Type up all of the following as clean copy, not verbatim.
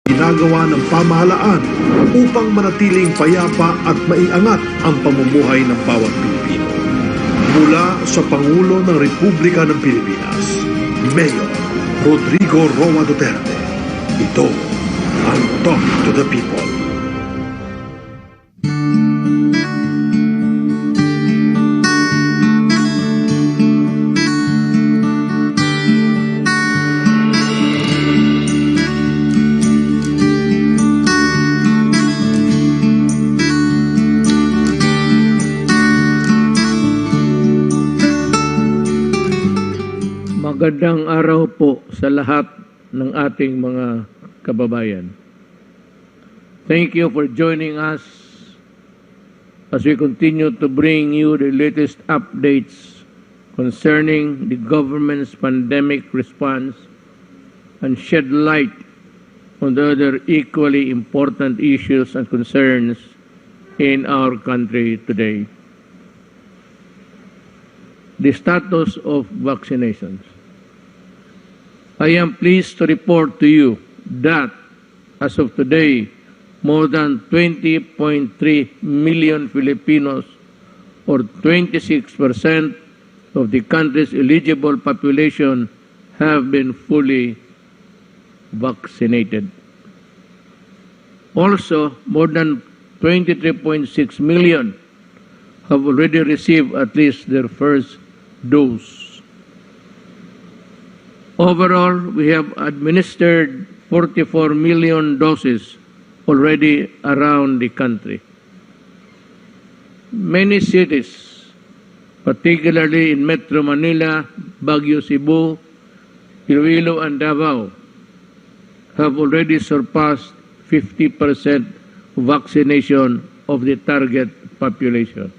ginagawa ng pamahalaan upang manatiling payapa at maiangat ang pamumuhay ng bawat Pilipino. Mula sa Pangulo ng Republika ng Pilipinas, Mayor Rodrigo Duterte, ito ang Talk to the People. Magandang araw po sa lahat ng ating mga kababayan. Thank you for joining us as we continue to bring you the latest updates concerning the government's pandemic response and shed light on the other equally important issues and concerns in our country today. The status of vaccinations. I am pleased to report to you that as of today, more than 20.3 million Filipinos, or 26% of the country's eligible population, have been fully vaccinated. Also, more than 23.6 million have already received at least their first dose. Overall, we have administered 44 million doses already around the country. Many cities, particularly in Metro Manila, Baguio, Cebu, Iloilo, and Davao, have already surpassed 50% vaccination of the target population.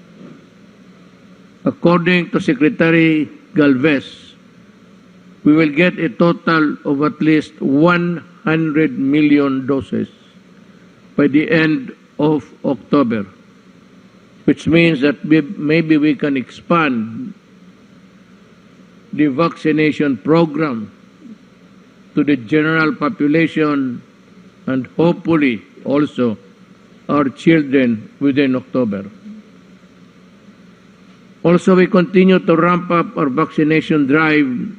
According to Secretary Galvez, we will get a total of at least 100 million doses by the end of October, which means that maybe we can expand the vaccination program to the general population and hopefully also our children within October. Also, we continue to ramp up our vaccination drive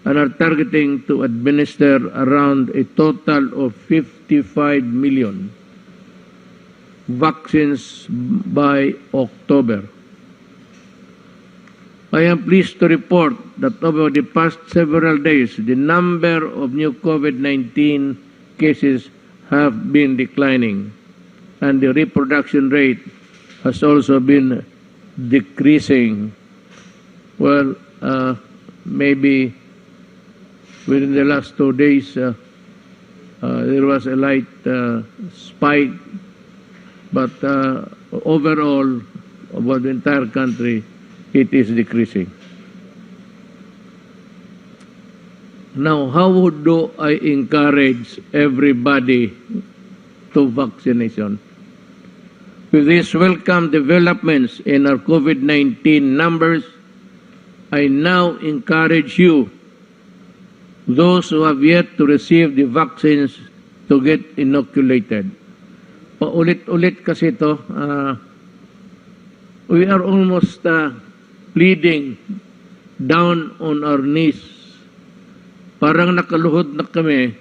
and are targeting to administer around a total of 55 million vaccines by October. I am pleased to report that over the past several days, the number of new COVID-19 cases have been declining, and the reproduction rate has also been decreasing. Well, maybe within the last 2 days, there was a light spike, but overall, about the entire country, it is decreasing. Now, how do I encourage everybody to vaccination? With these welcome developments in our COVID-19 numbers, I now encourage you, those who have yet to receive the vaccines, to get inoculated. Paulit-ulit kasi ito, we are almost pleading down on our knees. Parang nakaluhod na kami,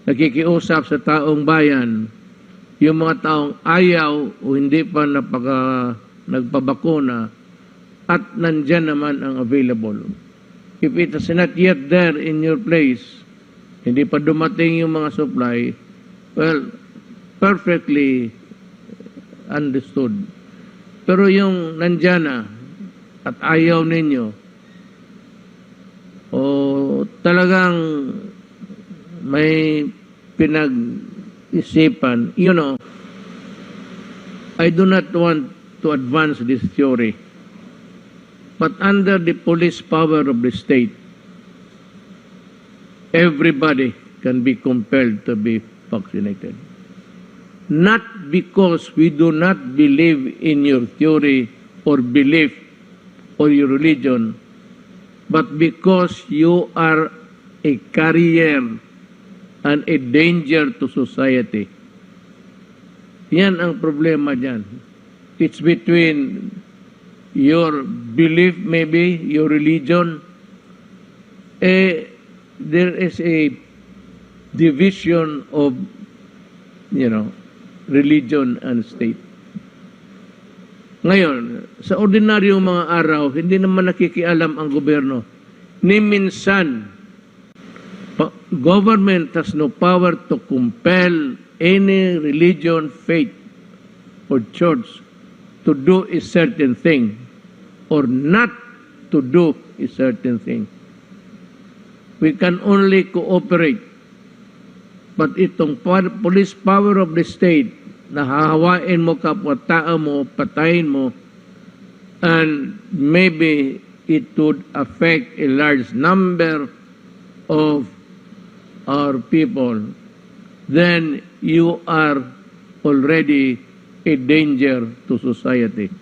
nakikiusap sa taong bayan, yung mga taong ayaw o hindi pa nagpabakuna at nandyan naman ang available. If it is not yet there in your place, hindi pa dumating yung mga supply, well, perfectly understood. Pero yung nandyan na at ayaw ninyo, o talagang may pinag-isipan, you know, I do not want to advance this theory. But under the police power of the state, everybody can be compelled to be vaccinated. Not because we do not believe in your theory or belief or your religion, but because you are a carrier and a danger to society. Yan ang problema dyan. It's between your belief, maybe, your religion. There is a division of, religion and state. Ngayon, sa ordinaryong mga araw, hindi naman nakikialam ang gobyerno. Ni minsan, government has no power to compel any religion, faith, or church to do a certain thing or not to do a certain thing. We can only cooperate. But itong police power of the state, nahahawain mo kapwa-tao mo, patayin mo, and maybe it would affect a large number of our people, then you are already a danger to society.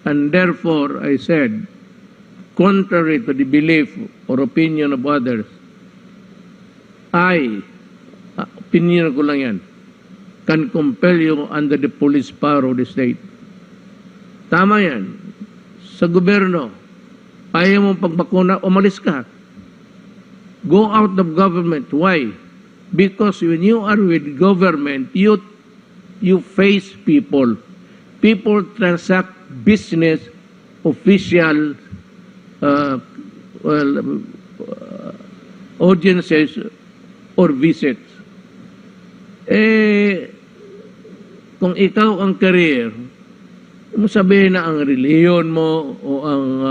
And therefore, I said, contrary to the belief or opinion of others, opinion ko lang yan, can compel you under the police power of the state. Tama yan. Sa gobyerno, ayaw mong pagbakuna, umalis ka. Go out of government. Why? Because when you are with government, you face people. People transact business, official, audiences, or visits. Kung ikaw ang career, sabihin na ang reliyon mo o ang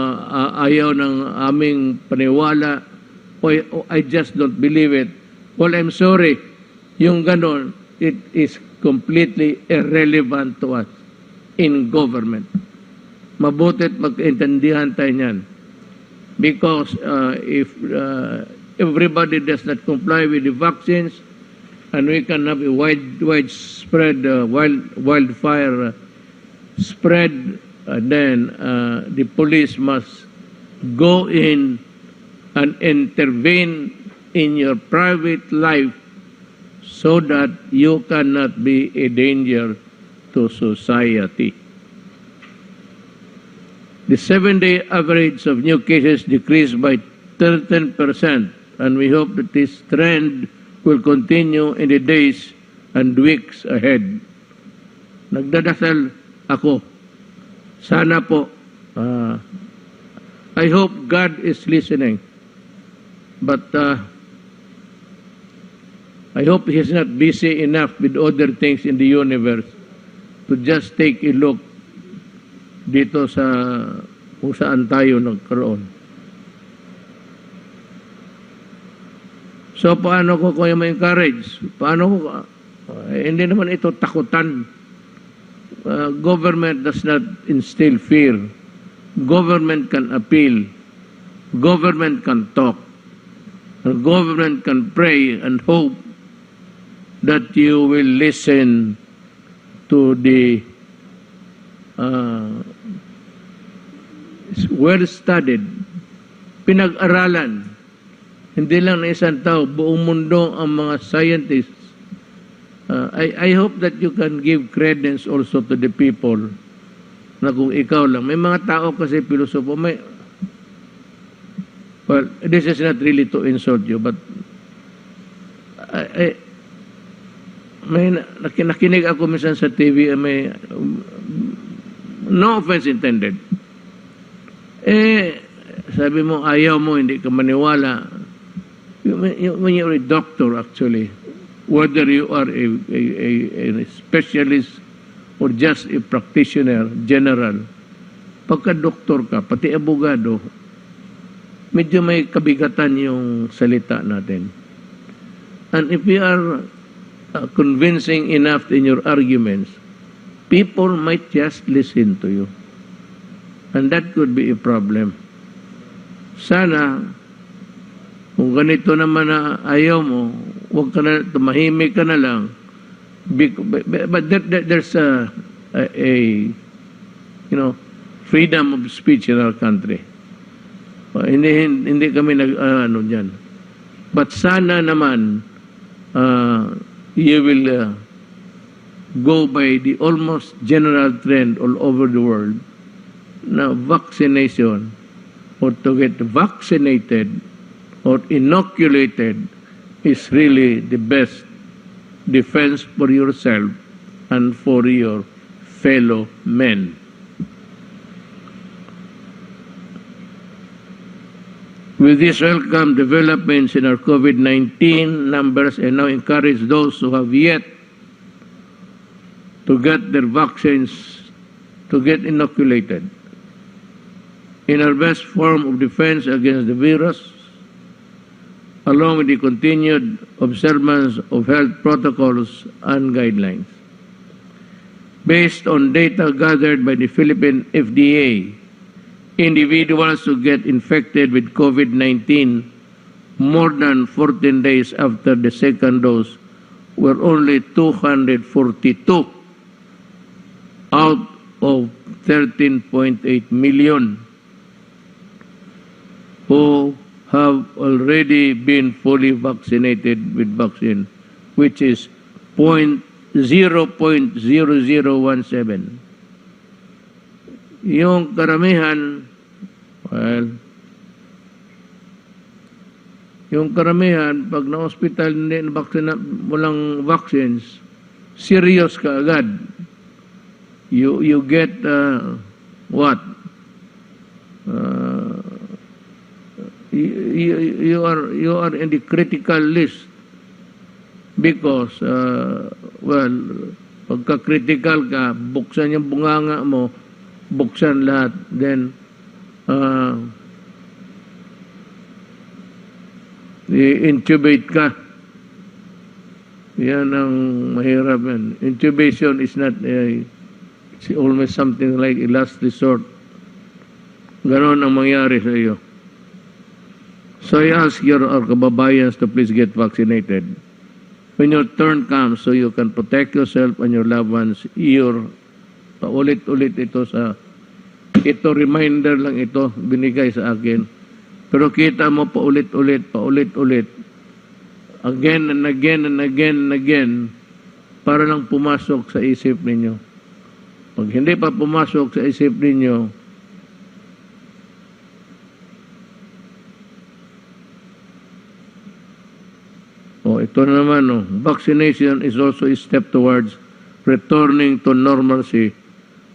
ayaw ng aming paniwala o I just don't believe it. Well, I'm sorry. Yung ganon, it is completely irrelevant to us in government. Mabutit mag-intindihan tayo niyan. Because if everybody does not comply with the vaccines, and we can have a widespread wildfire spread, then the police must go in and intervene in your private life so that you cannot be a danger to society. The 7-day average of new cases decreased by 13%, and we hope that this trend will continue in the days and weeks ahead. Nagdadasal ako. Sana po, I hope God is listening. But I hope He is not busy enough with other things in the universe to just take a look dito sa kung saan tayo nagkaroon. So, paano ko kaya ma-encourage? Paano ko? Hindi naman ito takutan. Government does not instill fear. Government can appeal. Government can talk. And government can pray and hope that you will listen to the well-studied, pinag-aralan. Hindi lang na isang tao, buong mundo ang mga scientists. I hope that you can give credence also to the people na kung ikaw lang. May mga tao kasi pilosopo, well, this is not really to insult you, but may nakinig ako minsan sa TV, may no offense intended. Sabi mo, ayaw mo, hindi ka maniwala. When you're a doctor, actually, whether you are a specialist or just a practitioner, general, pagka-doktor ka, pati abogado, medyo may kabigatan yung salita natin. And if you are convincing enough in your arguments, people might just listen to you. And that could be a problem. Sana, kung ganito naman na ayaw mo, huwag ka na, tumahimik ka na lang. But there's a freedom of speech in our country. Hindi kami ano dyan. But sana naman, you will go by the almost general trend all over the world na vaccination or to get vaccinated or inoculated is really the best defense for yourself and for your fellow men. With these welcome developments in our COVID-19 numbers, I now encourage those who have yet to get their vaccines to get inoculated. In our best form of defense against the virus, along with the continued observance of health protocols and guidelines. Based on data gathered by the Philippine FDA, individuals who get infected with COVID-19 more than 14 days after the second dose were only 242 out of 13.8 million who have already been fully vaccinated with vaccine, which is 0.0017. Yung karamihan, pag na-hospital hindi walang vaccines, serious ka agad. You get what? You are in the critical list because pagka-critical ka, buksan yung bunganga mo, buksan lahat, then i-intubate ka. Yan ang mahirap yan. Intubation is not it's almost something like a last resort. Ganon ang mangyari sa iyo. So I ask our kababayans to please get vaccinated. When your turn comes, so you can protect yourself and your loved ones, paulit-ulit ito reminder lang ito, binigay sa akin. Pero kita mo paulit-ulit, again and again and again and again, para lang pumasok sa isip ninyo. Pag hindi pa pumasok sa isip ninyo, ito naman, vaccination is also a step towards returning to normalcy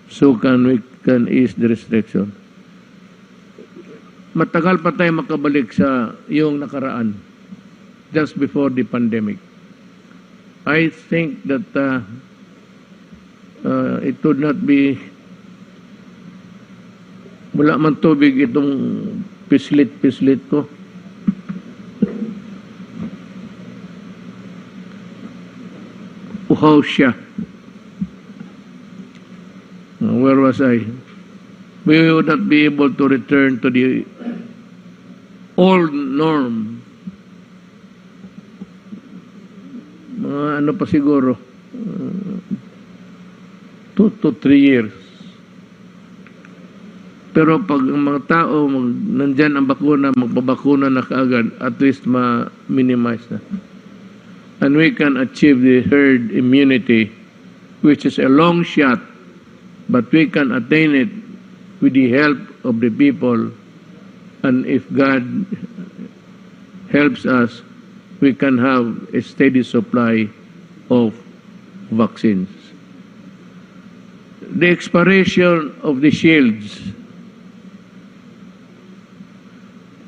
so we can ease the restriction. Matagal pa tayo makabalik sa yung nakaraan, just before the pandemic. I think that it would not be, wala man tubig itong pislit ko. Uhaw siya. Where was I? We would not be able to return to the old norm. Ano pa siguro? 2 to 3 years. Pero pag ang mga tao, nandyan ang bakuna, magpabakuna na kaagad, at least ma-minimize na. And we can achieve the herd immunity, which is a long shot, but we can attain it with the help of the people. And if God helps us, we can have a steady supply of vaccines. The expiration of the shields.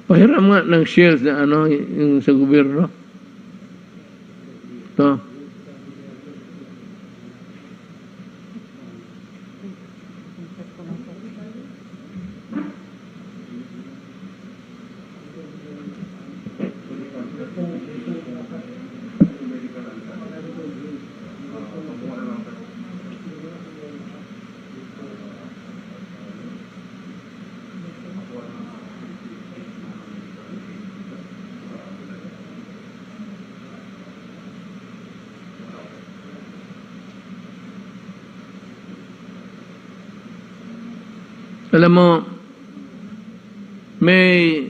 Pahiram nga ng shields na yung sa gobyerno. Ito. Alam mo, may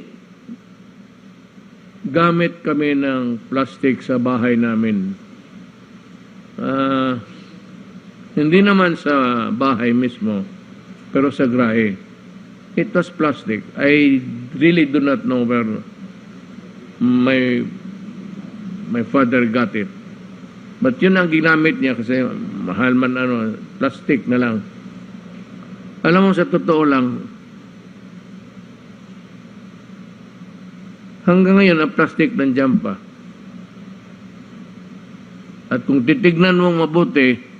gamit kami ng plastic sa bahay namin. Hindi naman sa bahay mismo, pero sa grahe. It was plastic. I really do not know where my father got it. But yun ang ginamit niya kasi mahal man plastic na lang. Alam mo, sa totoo lang, hanggang ngayon ang plastic nandiyan pa. At kung titignan mo mabuti,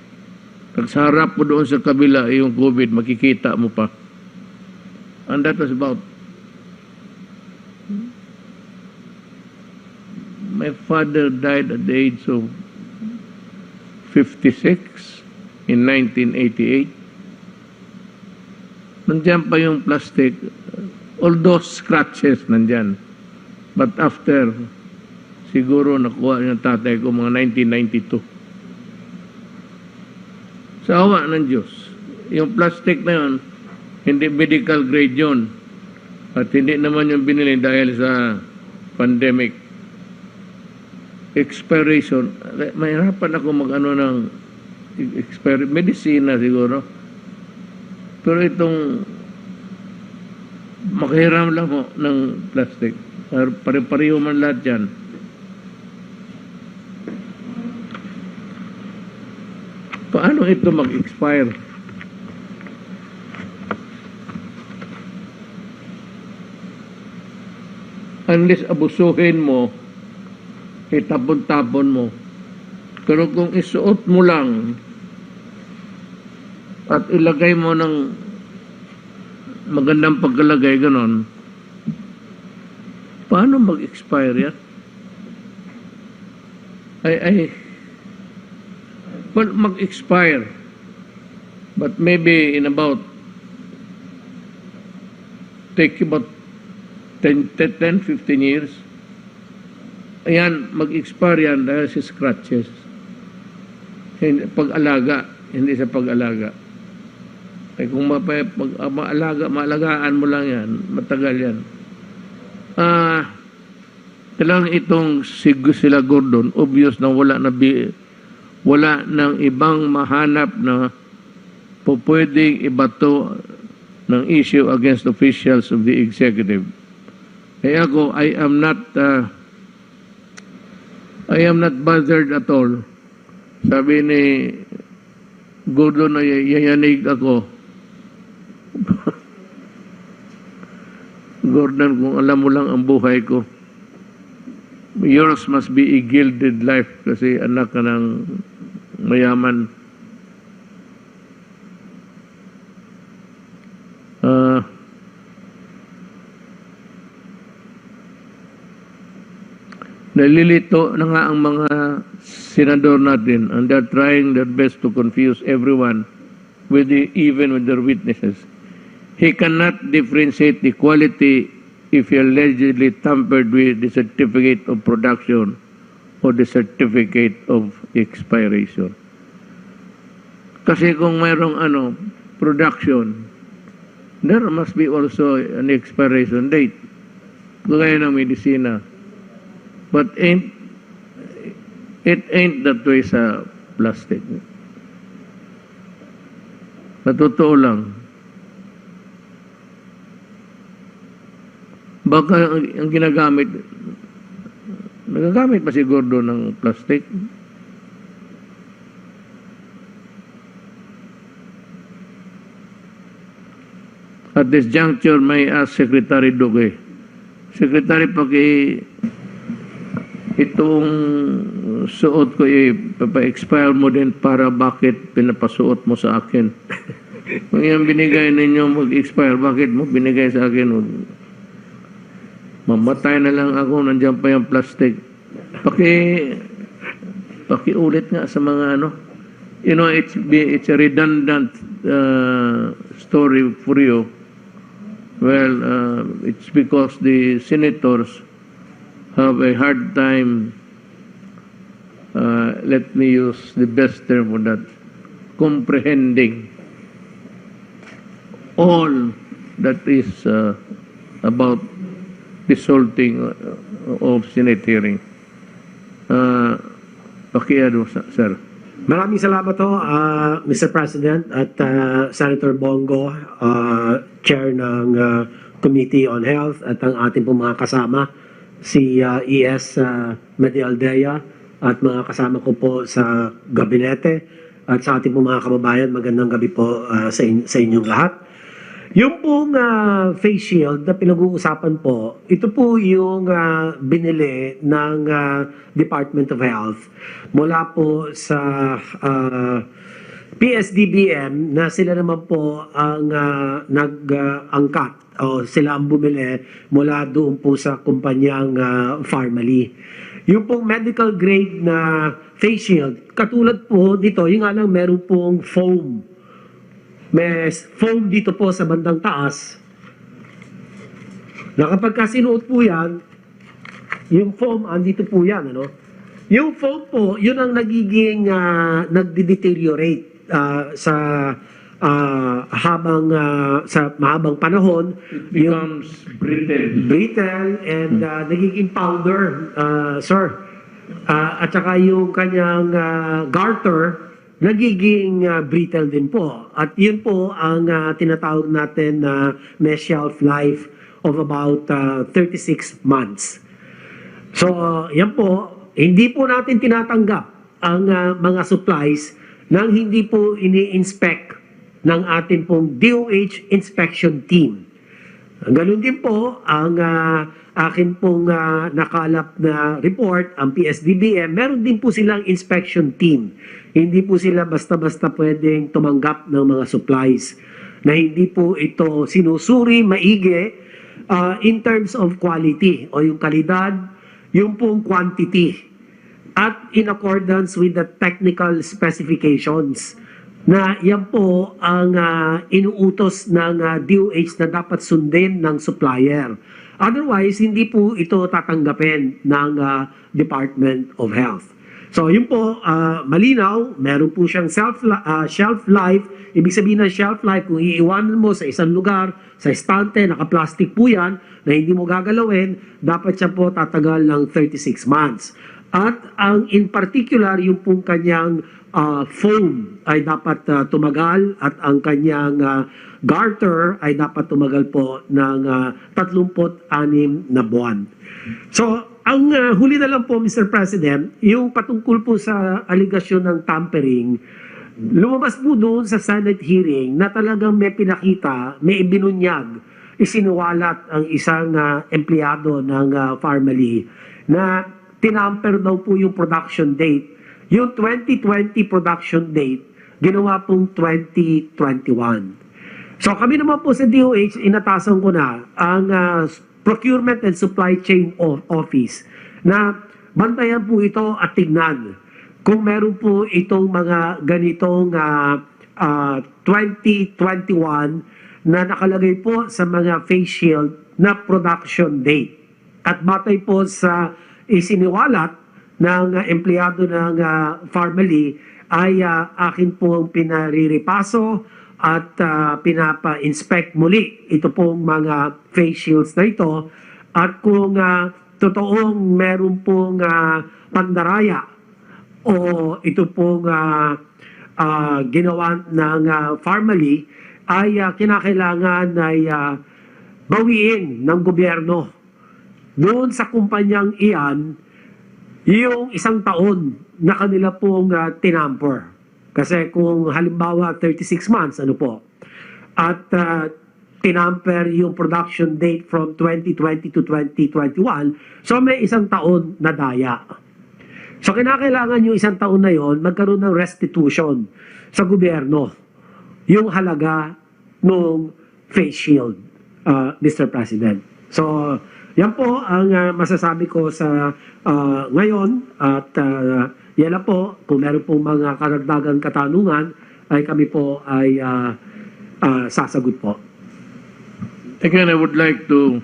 pag sa harap mo doon sa kabila yung COVID, makikita mo pa. And that was about... My father died at the age of 56 in 1988. Nandiyan pa yung plastic. Although scratches nandiyan. But after, siguro nakuha ng tatay ko mga 1992. Sa awa ng Diyos, yung plastic na yun, hindi medical grade yun. At hindi naman yung binili dahil sa pandemic. Expiration, mahirapan ako mag-ano ng medicina siguro. Pero itong makahiram lang mo ng plastic. Pare-pareho man lahat yan. Paano ito mag-expire? Unless abusuhin mo, itapon-tapon mo. Pero kung isuot mo lang at ilagay mo ng magandang pagkalagay, ganon, paano mag-expire yan? Well, mag-expire. But maybe in about, take about 10, 15 years, ayan, mag-expire yan dahil sa scratches. Pag-alaga, hindi sa pag-alaga. Eh kung maalagaan mo lang yan, matagal yan. Kailangan itong sila Gordon, obvious na wala nang ibang mahanap na pwedeng ibato ng issue against officials of the executive. Kaya ako, I am not bothered at all. Sabi ni Gordon na yayanig ako. Gordon, kung alam mo lang ang buhay ko, yours must be a gilded life kasi anak ka ng mayaman. Nalilito na nga ang mga senador natin, and they're trying their best to confuse everyone even with their witnesses. He cannot differentiate the quality if he allegedly tampered with the certificate of production or the certificate of expiration. Kasi kung mayroong production, there must be also an expiration date. Kagaya ng medisina. But it ain't that way sa plastic. Sa totoo lang. Baka ang ginagamit, nagagamit pa si Gordo ng plastic? At this juncture, may ask Secretary Duque. Secretary, itong suot ko, papa-expire mo din para bakit pinapasuot mo sa akin? Kung yung binigay ninyo mag-expire, bakit mo binigay sa akin? Mamatay na lang ako, nandiyan pa yung plastic. Pakiulit nga sa mga it's a redundant story for you. Well, it's because the senators have a hard time, let me use the best term for that, comprehending all that is about resulting of Senate hearing. Sir. Maraming salamat ho, Mr. President at Senator Bongo, Chair ng Committee on Health at ang ating pong mga kasama, si ES Medialdea at mga kasama ko po sa gabinete at sa ating pong mga kababayan. Magandang gabi po sa inyong lahat. Yung pong face shield na pinag-uusapan po, ito po yung binili ng Department of Health mula po sa PSDBM na sila naman po ang nag-angkat o sila ang bumili mula doon po sa kumpanyang Pharmaly. Yung pong medical grade na face shield, katulad po dito, yung nga lang meron pong foam. May foam dito po sa bandang taas na kapag sinuot po yan, yung foam andito po yan, ano? Yung foam po, yun ang nagiging nagde-deteriorate sa mahabang panahon. It becomes brittle and nagiging powder, sir. At saka yung kanyang garter nagiging brittle din po. At yun po ang tinatawag natin na may shelf life of about 36 months. So, yan po, hindi po natin tinatanggap ang mga supplies nang hindi po ini-inspect ng ating pong DOH inspection team. Ganun din po ang akin pong nakalap na report, ang PSDBM, meron din po silang inspection team. Hindi po sila basta-basta pwedeng tumanggap ng mga supplies na hindi po ito sinusuri maigi in terms of quality o yung kalidad, yung pong quantity at in accordance with the technical specifications na yan po ang inuutos ng DOH na dapat sundin ng supplier. Otherwise, hindi po ito tatanggapin ng Department of Health. So, yun po, malinaw, meron po siyang shelf life. Ibig sabihin ng shelf life, kung iiwanan mo sa isang lugar, sa estante, naka-plastic po yan, na hindi mo gagalawin, dapat siya po tatagal ng 36 months. At ang in particular, yung pong kanyang foam ay dapat tumagal at ang kanyang garter ay dapat tumagal po ng 36 na buwan. So, ang huli na lang po, Mr. President, yung patungkol po sa aligasyon ng tampering, lumabas po doon sa Senate hearing na talagang may pinakita, may ibinunyag, isinuwalat ang isang empleyado ng Pharmaly na tinamper daw po yung production date. Yung 2020 production date, ginawa pong 2021. So kami naman po sa DOH, inatasan ko na ang Procurement and Supply Chain Office na bantayan po ito at tignan kung meron po itong mga ganitong 2021 na nakalagay po sa mga face shield na production date. At batay po sa isiniwalat ng empleyado ng Pharmaly ay akin pong pinariripaso at pinapa-inspect muli ito pong mga face shields na ito at kung totoong meron pong pandaraya o ito pong ginawa ng Pharmaly ay kinakailangan ay bawiin ng gobyerno doon sa kumpanyang iyan yung 1 taon na kanila pong tinamper. Kasi kung halimbawa 36 months, ano po, at tinamper yung production date from 2020 to 2021, so may 1 taon na daya. So kinakailangan yung 1 taon na yon magkaroon ng restitution sa gobyerno, yung halaga ng face shield, Mr. President. So yan po ang masasabi ko sa ngayon at yan na po, kung meron pong mga karagdagang katanungan, ay kami po ay sasagot po. Again, I would like to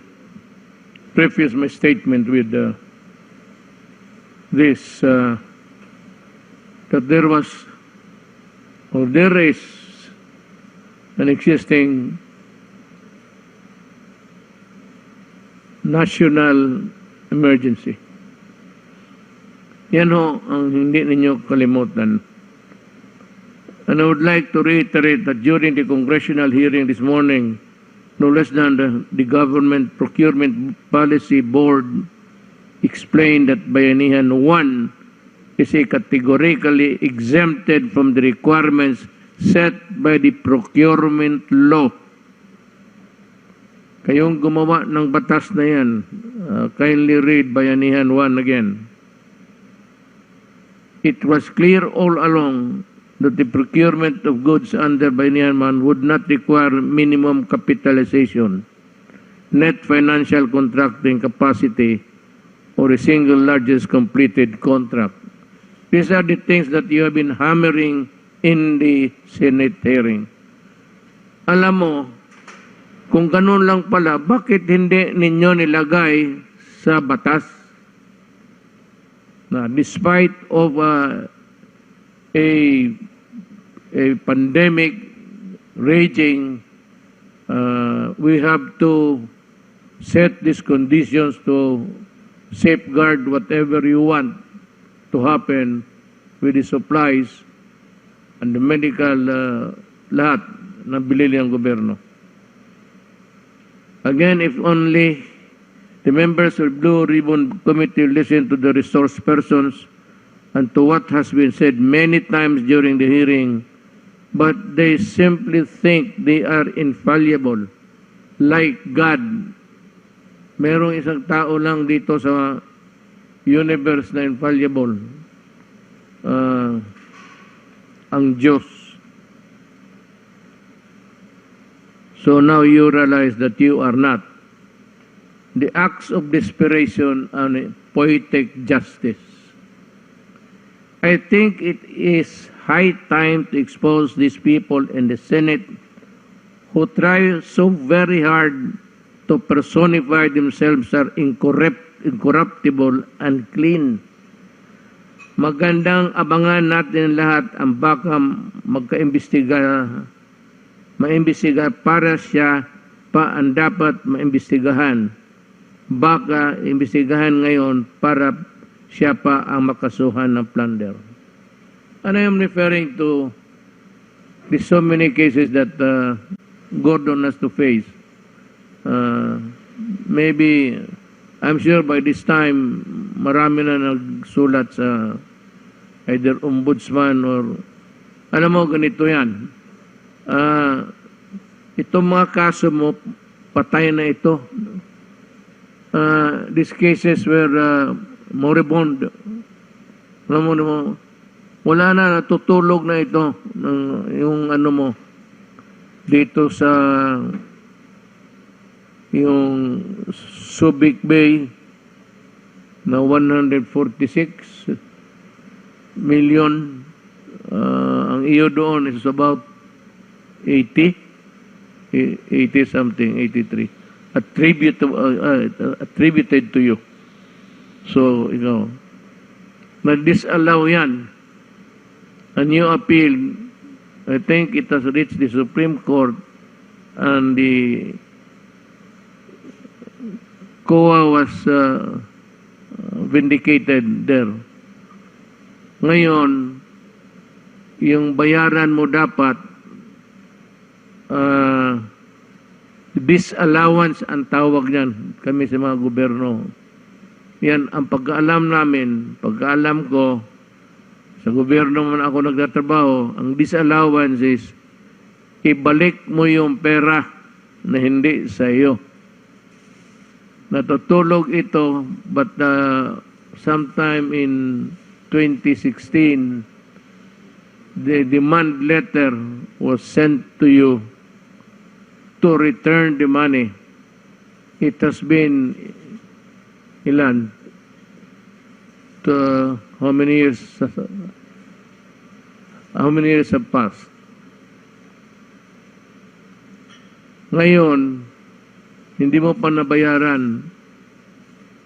preface my statement with this, that there was, or there is an existing national emergency. Yan ho ang hindi ninyo kalimutan. And I would like to reiterate that during the congressional hearing this morning, no less than the Government Procurement Policy Board explained that Bayanihan 1 is a categorically exempted from the requirements set by the procurement law. Kayong gumawa ng batas na yan, kindly read Bayanihan 1 again. It was clear all along that the procurement of goods under Bayanihan 1 would not require minimum capitalization, net financial contracting capacity, or a single largest completed contract. These are the things that you have been hammering in the Senate hearing. Alam mo, kung ganun lang pala, bakit hindi ninyo nilagay sa batas? Na despite of a pandemic raging, we have to set these conditions to safeguard whatever you want to happen with the supplies and the medical lahat na bilili ng gobyerno. Again, if only the members of the Blue Ribbon Committee listen to the resource persons and to what has been said many times during the hearing, but they simply think they are infallible, like God. Merong isang tao lang dito sa universe na infallible, ang Diyos. So now you realize that you are not. The acts of desperation and poetic justice. I think it is high time to expose these people in the Senate who try so very hard to personify themselves as incorruptible and clean. Magandang abangan natin lahat ang baka maimbestiga para siya pa ang dapat maimbestigahan. Baka imbestigahan ngayon para siya pa ang makasuhan ng plunder. And I am referring to the so many cases that Gordon has to face. Maybe, I'm sure by this time, marami na nagsulat sa either ombudsman or, alam mo, ganito yan. Itong mga kaso mo, patay na ito. These cases were moribund. Alam mo, wala na, natutulog na ito, yung ano mo, dito sa yung Subic Bay na 146 million. Ang iyo doon is about 80 something, 83. Attributed to you. So, na-disallow yan. A new appeal, I think it has reached the Supreme Court and the COA was vindicated there. Ngayon, yung bayaran mo dapat disallowance ang tawag niyan kami sa mga gobyerno. Yan ang pagkaalam namin, pagkaalam ko sa gobyerno man ako nagtatrabaho, ang disallowance is ibalik mo yung pera na hindi sa iyo. Natutulog ito, but sometime in 2016, the demand letter was sent to you to return the money. It has been ilan? How many years? How many years have passed? Ngayon, hindi mo pa nabayaran.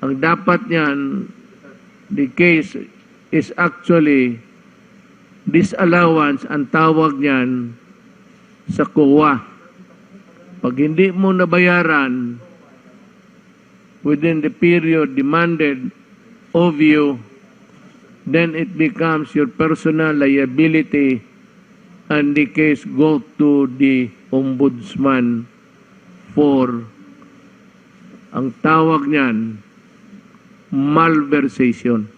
Ang dapat niyan, the case is actually disallowance, ang tawag niyan sa COA. Pag hindi mo nabayaran within the period demanded of you, then it becomes your personal liability and the case goes to the ombudsman for, ang tawag niyan, malversation.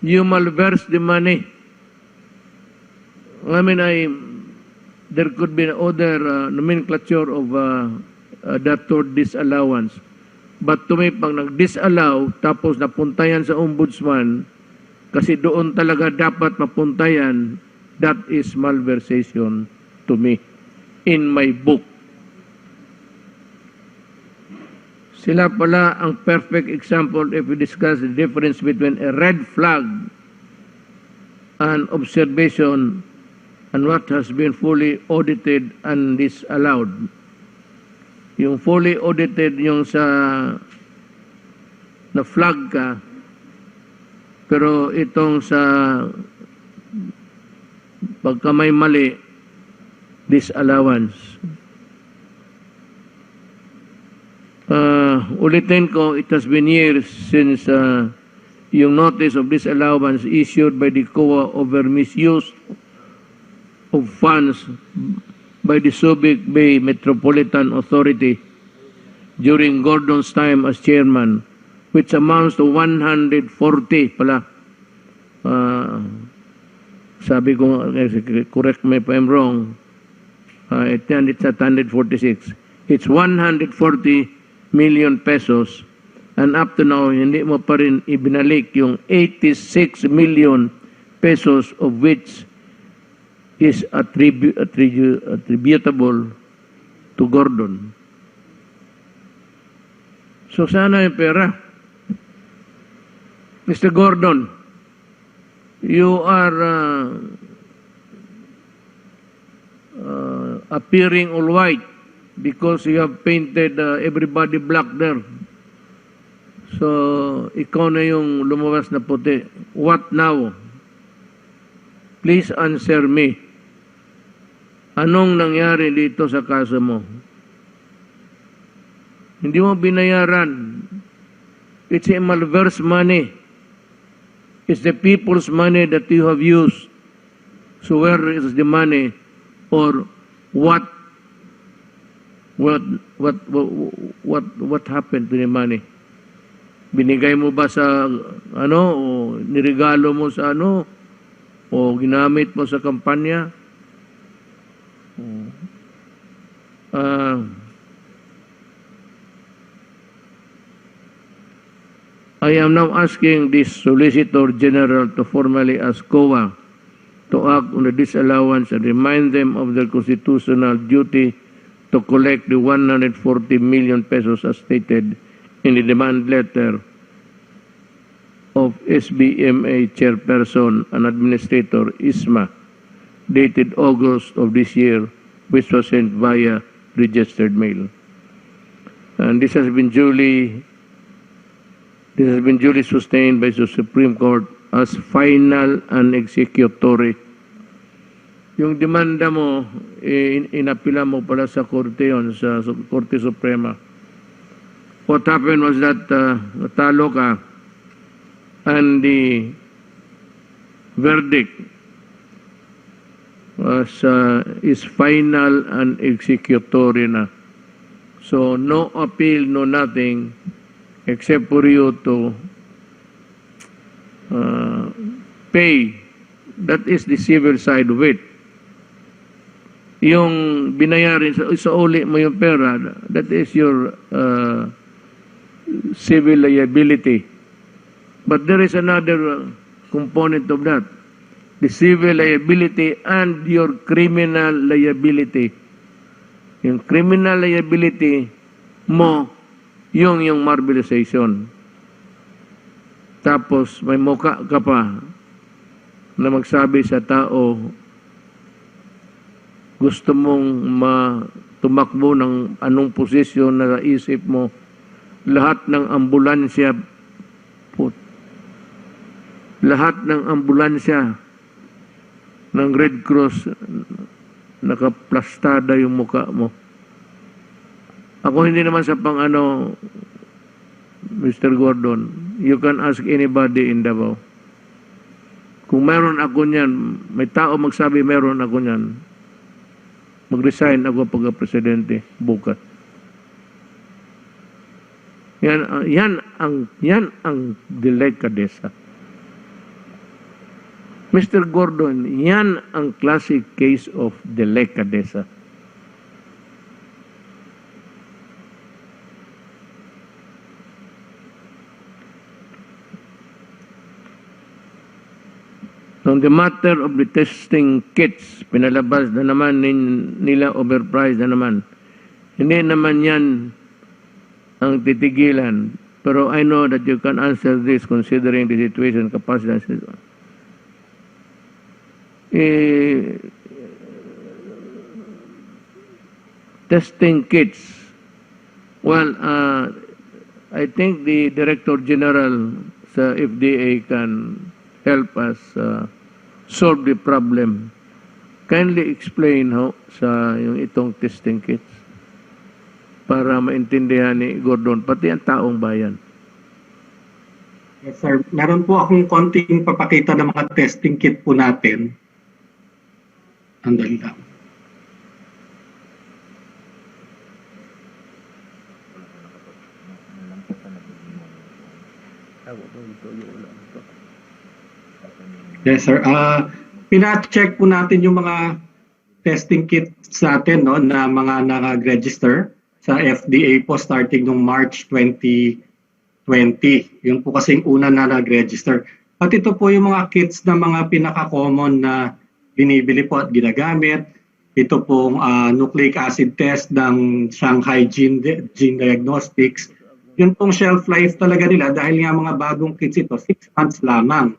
You malverse the money. I mean, there could be other nomenclature of that word disallowance. But to me, pag nag-disallow, tapos napuntayan sa ombudsman, kasi doon talaga dapat mapuntayan, that is malversation to me, in my book. Sila pala ang perfect example if we discuss the difference between a red flag and observation and what has been fully audited and disallowed. Yung fully audited, yung sa na-flag ka, pero itong sa pagka may mali, disallowance. Ulitin ko, it has been years since yung notice of disallowance issued by the COA over misuse of funds by the Subic Bay Metropolitan Authority during Gordon's time as chairman, which amounts to 140 pala. Sabi ko, correct me if I'm wrong, it's at 146. It's 140 million pesos, and up to now, hindi mo pa rin ibinalik yung 86 million pesos of which is attributable to Gordon. So sana yung pera. Mr. Gordon, you are appearing all white because you have painted everybody black there. So, ikaw na yung lumabas na puti. What now? Please answer me. Anong nangyari dito sa kaso mo? Hindi mo binayaran. It's a malverse money. It's the people's money that you have used. So where is the money? Or what happened to the money? Binigay mo ba sa ano, o nirigalo mo sa ano, o ginamit mo sa kampanya? I am now asking the Solicitor General to formally ask COA to act on the disallowance and remind them of their constitutional duty to collect the 140 million pesos as stated in the demand letter of SBMA Chairperson and Administrator Isma, dated August of this year, which was sent via registered mail. And this has been duly sustained by the Supreme Court as final and executory. Yung demanda mo, inapila mo pala sa Korte yun, sa Korte Suprema. What happened was that natalo ka, and the verdict is final and executory na. So no appeal, no nothing, except for you to pay. That is the civil side of it. Yung binayarin sa uli mo yung pera, that is your civil liability. But there is another component of that. The civil liability and your criminal liability. Yung criminal liability mo, yung mobilization. Tapos may muka ka pa na magsabi sa tao, gusto mong tumakbo ng anong posisyon na isip mo, lahat ng ambulansya, ng Red Cross, nakaplastada yung muka mo. Ako hindi naman sa Mr. Gordon, you can ask anybody in Davao. Kung meron ako niyan, may tao magsabi meron ako niyan, mag-resign ako pagka-presidente bukas. Yan ang delikadesa. Mr. Gordon, yan ang classic case of delicadeza. On the matter of the testing kits, pinalabas na naman nila, overpriced na naman. Hindi naman yan ang titigilan. Pero I know that you can answer this considering the situation, capacity. Testing kits. Well, I think the Director General sa FDA can help us solve the problem. Kindly explain how sa yung itong testing kits para maintindihan ni Gordon, pati ang taong bayan. Yes, sir. Meron po akong konting papakita ng mga testing kit po natin. Andali lang. Yes, sir. Pina-check po natin yung mga testing kits natin, no, na mga nag-register sa FDA po starting noong March 2020. Yun po kasing una na nag-register. At ito po yung mga kits na mga pinaka-common na binibili po at ginagamit. Ito pong nucleic acid test ng Shanghai Gene Diagnostics. Yun pong shelf life talaga nila dahil nga mga bagong kits ito, 6 months lamang.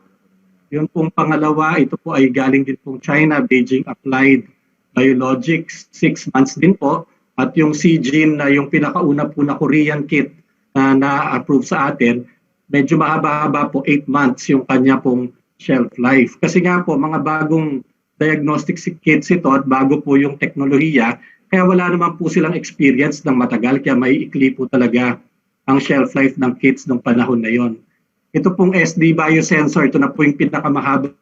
Yun pong pangalawa, ito po ay galing din pong China, Beijing Applied Biologics, 6 months din po. At yung C-Gene na yung pinakauna po na Korean kit na na-approve sa atin, medyo mahaba-haba po, 8 months yung kanya pong shelf life. Kasi nga po, mga bagong diagnostic kits ito at bago po yung teknolohiya, kaya wala naman po silang experience ng matagal, kaya may ikli po talaga ang shelf life ng kits ng panahon na yon. Ito pong SD biosensor, ito na po yung pinakamahabang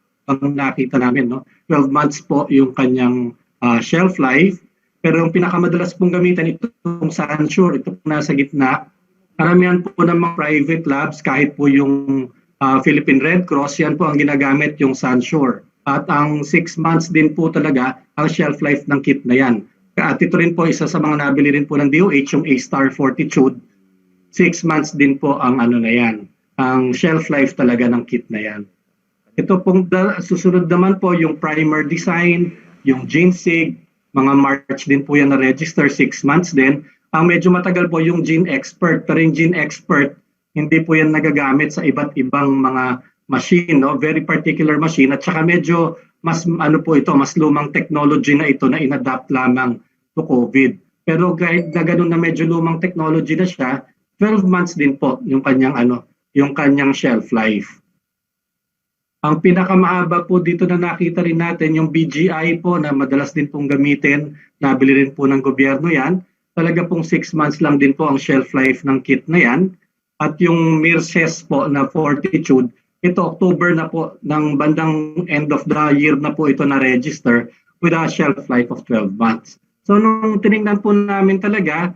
nakita namin, no? 12 months po yung kanyang shelf life. Pero yung pinakamadalas pong gamitan, ito pong Sansure, ito pong nasa gitna. Karamihan po ng mga private labs, kahit po yung Philippine Red Cross, yan po ang ginagamit yung Sansure. At ang 6 months din po talaga ang shelf life ng kit na yan. At ito rin po, isa sa mga nabili rin po ng DOH, yung A-Star Fortitude. 6 months din po ang ano na yan, ang shelf life talaga ng kit na yan. Ito pong susunod naman po yung primer design, yung GeneSig, mga March din po yan na register, 6 months din. Ang medyo matagal po yung Gene Expert, pero yung Gene Expert, hindi po yan nagagamit sa iba't ibang mga machine, no? Very particular machine, at saka medyo mas ano po ito, mas lumang technology na ito na inadapt lamang to COVID. Pero kahit na ganun na medyo lumang technology na siya, 12 months din po yung kanyang yung kanyang shelf life. Ang pinakamahaba po dito na nakita rin natin, yung BGI po na madalas din pong gamitin, nabili rin po ng gobyerno yan. Talaga pong 6 months lang din po ang shelf life ng kit na yan. At yung Mirces po na Fortitude, ito October na po, ng bandang end of the year na po ito na-register with a shelf life of 12 months. So nung tinignan po namin talaga,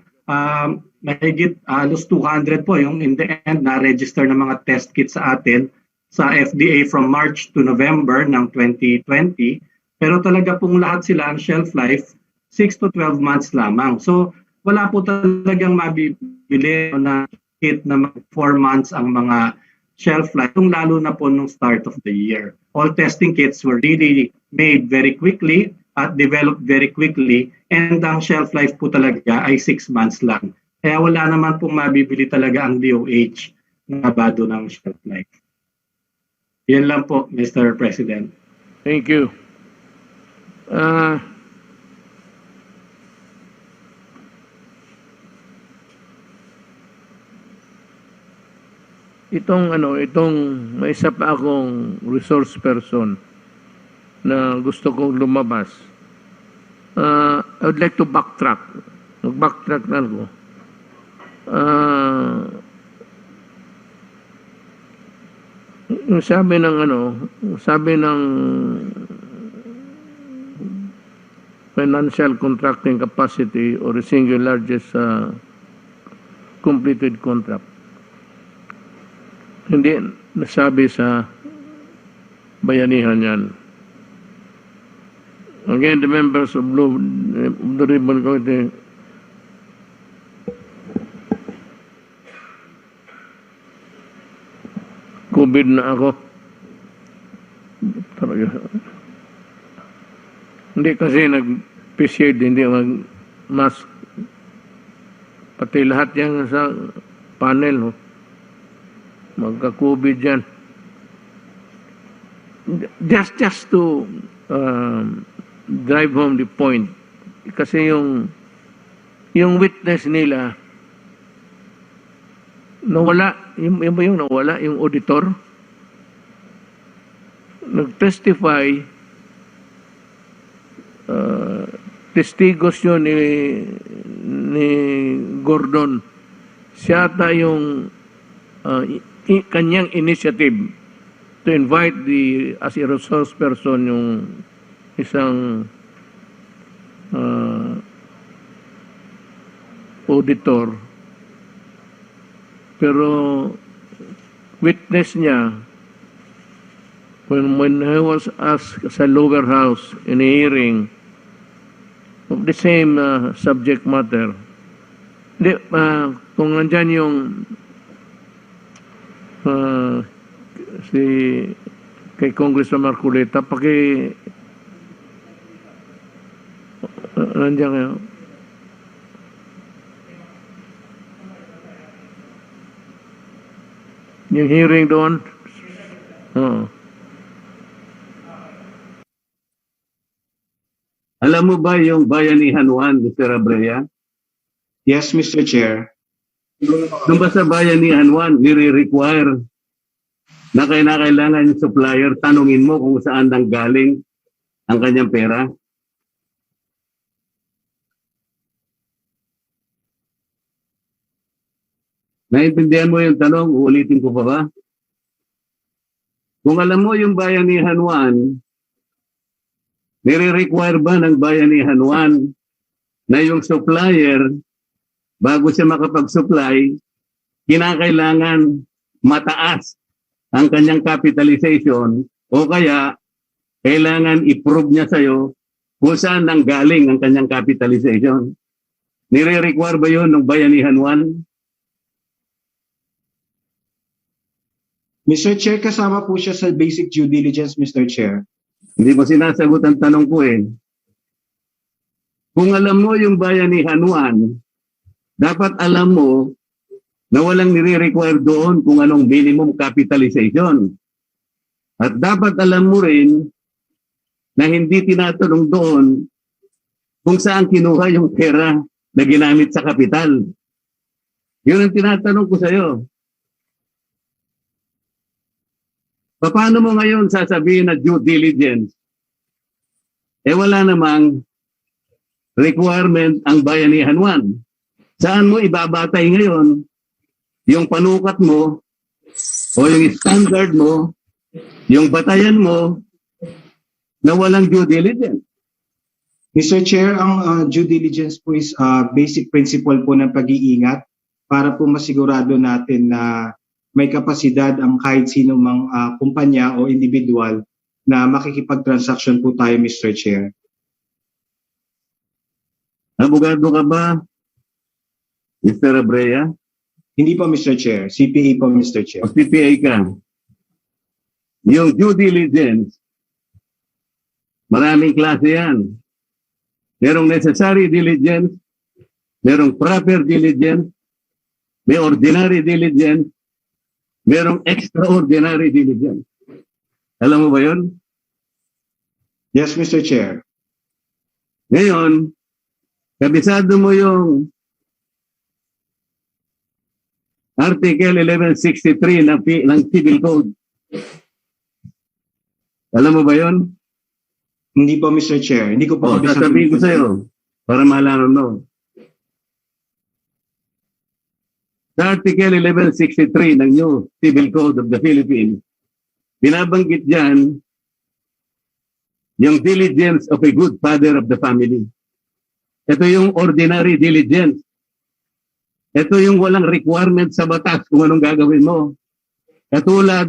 mahigit halos 200 po yung in the end na-register ng mga test kits sa atin sa FDA from March to November ng 2020. Pero talaga pong lahat sila ang shelf life 6 to 12 months lamang. So wala po talagang mabibili na kit na 4 months ang mga shelf life, lalo na po nung start of the year. All testing kits were really made very quickly at developed very quickly, and ang shelf life po talaga ay 6 months lang. Kaya wala naman pong mabibili talaga ang DOH na bado ng shelf life. Yan lang po, Mr. President. Thank you. Itong may isa pa akong resource person na gusto kong lumabas. I would like to backtrack. Mag-backtrack na ako. Yung sabi ng sabi ng financial contracting capacity or the single largest completed contract. Hindi nasabi sa bayanihan yan. Again, the members of the Ribbon Committee COVID na ako. Talaga. Hindi kasi nag-appreciate, hindi mag-mask. Pati lahat yan sa panel, no? Magka-COVID yan. Just to drive home the point. Kasi yung witness nila, nawala, yung nawala, yung auditor, nag-testify, testigos yun ni Gordon. Siya ata yung kanyang initiative to invite as a resource person yung isang auditor. Pero witness niya when he was asked sa lower house in a hearing of the same subject matter. Kung nandyan yung si kay Congressman Marcoleta, nandiyan kayo. Yung hearing doon. Alam mo ba yung bayanihan 1, Mr. Abrea? Yes, Mr. Chair. Nung ba sa bayanihan 1, nire-require na kailangan yung supplier, tanungin mo kung saan nanggaling ang kanyang pera? Naintindihan mo yung tanong? Uulitin ko pa ba? Kung alam mo yung bayanihan 1, nire-require ba ng bayanihan 1 na yung supplier, bago siya makapag-supply, kinakailangan mataas ang kanyang capitalization o kaya kailangan i-prove niya sa'yo kung saan nanggaling ang kanyang capitalization? Nire-require ba yun ng bayanihan 1? Mr. Chair, kasama po siya sa basic due diligence, Mr. Chair. Hindi mo sinasagot ang tanong ko eh. Kung alam mo yung bayanihan 1, dapat alam mo na walang nire-require doon kung anong minimum capitalization. At dapat alam mo rin na hindi tinatanong doon kung saan kinuha yung pera na ginamit sa kapital. Yun ang tinatanong ko sa'yo. Paano mo ngayon sasabihin na due diligence? Wala namang requirement ang bayanihan 1. Saan mo ibabatay ngayon yung panukat mo o yung standard mo, yung batayan mo na walang due diligence? Mr. Chair, ang due diligence po is basic principle po ng pag-iingat para po masigurado natin na may kapasidad ang kahit sino mang kumpanya o individual na makikipag-transaction po tayo, Mr. Chair. Abogado ka ba, Mr. Abrea? Hindi po, Mr. Chair. CPA po, Mr. Chair. O CPA ka? Yung due diligence, maraming klase yan. Merong necessary diligence, merong proper diligence, may ordinary diligence, merong extraordinary diligence. Alam mo ba yun? Yes, Mr. Chair. Ngayon, kabisado mo yung Article 1163 ng Civil Code. Alam mo ba yun? Hindi po, Mr. Chair. Hindi ko po kabisado. Sasabihin ko sa'yo para malaman mo. Sa Article 1163 ng New Civil Code of the Philippines, binabanggit dyan yung diligence of a good father of the family. Ito yung ordinary diligence. Ito yung walang requirement sa batas kung anong gagawin mo. Katulad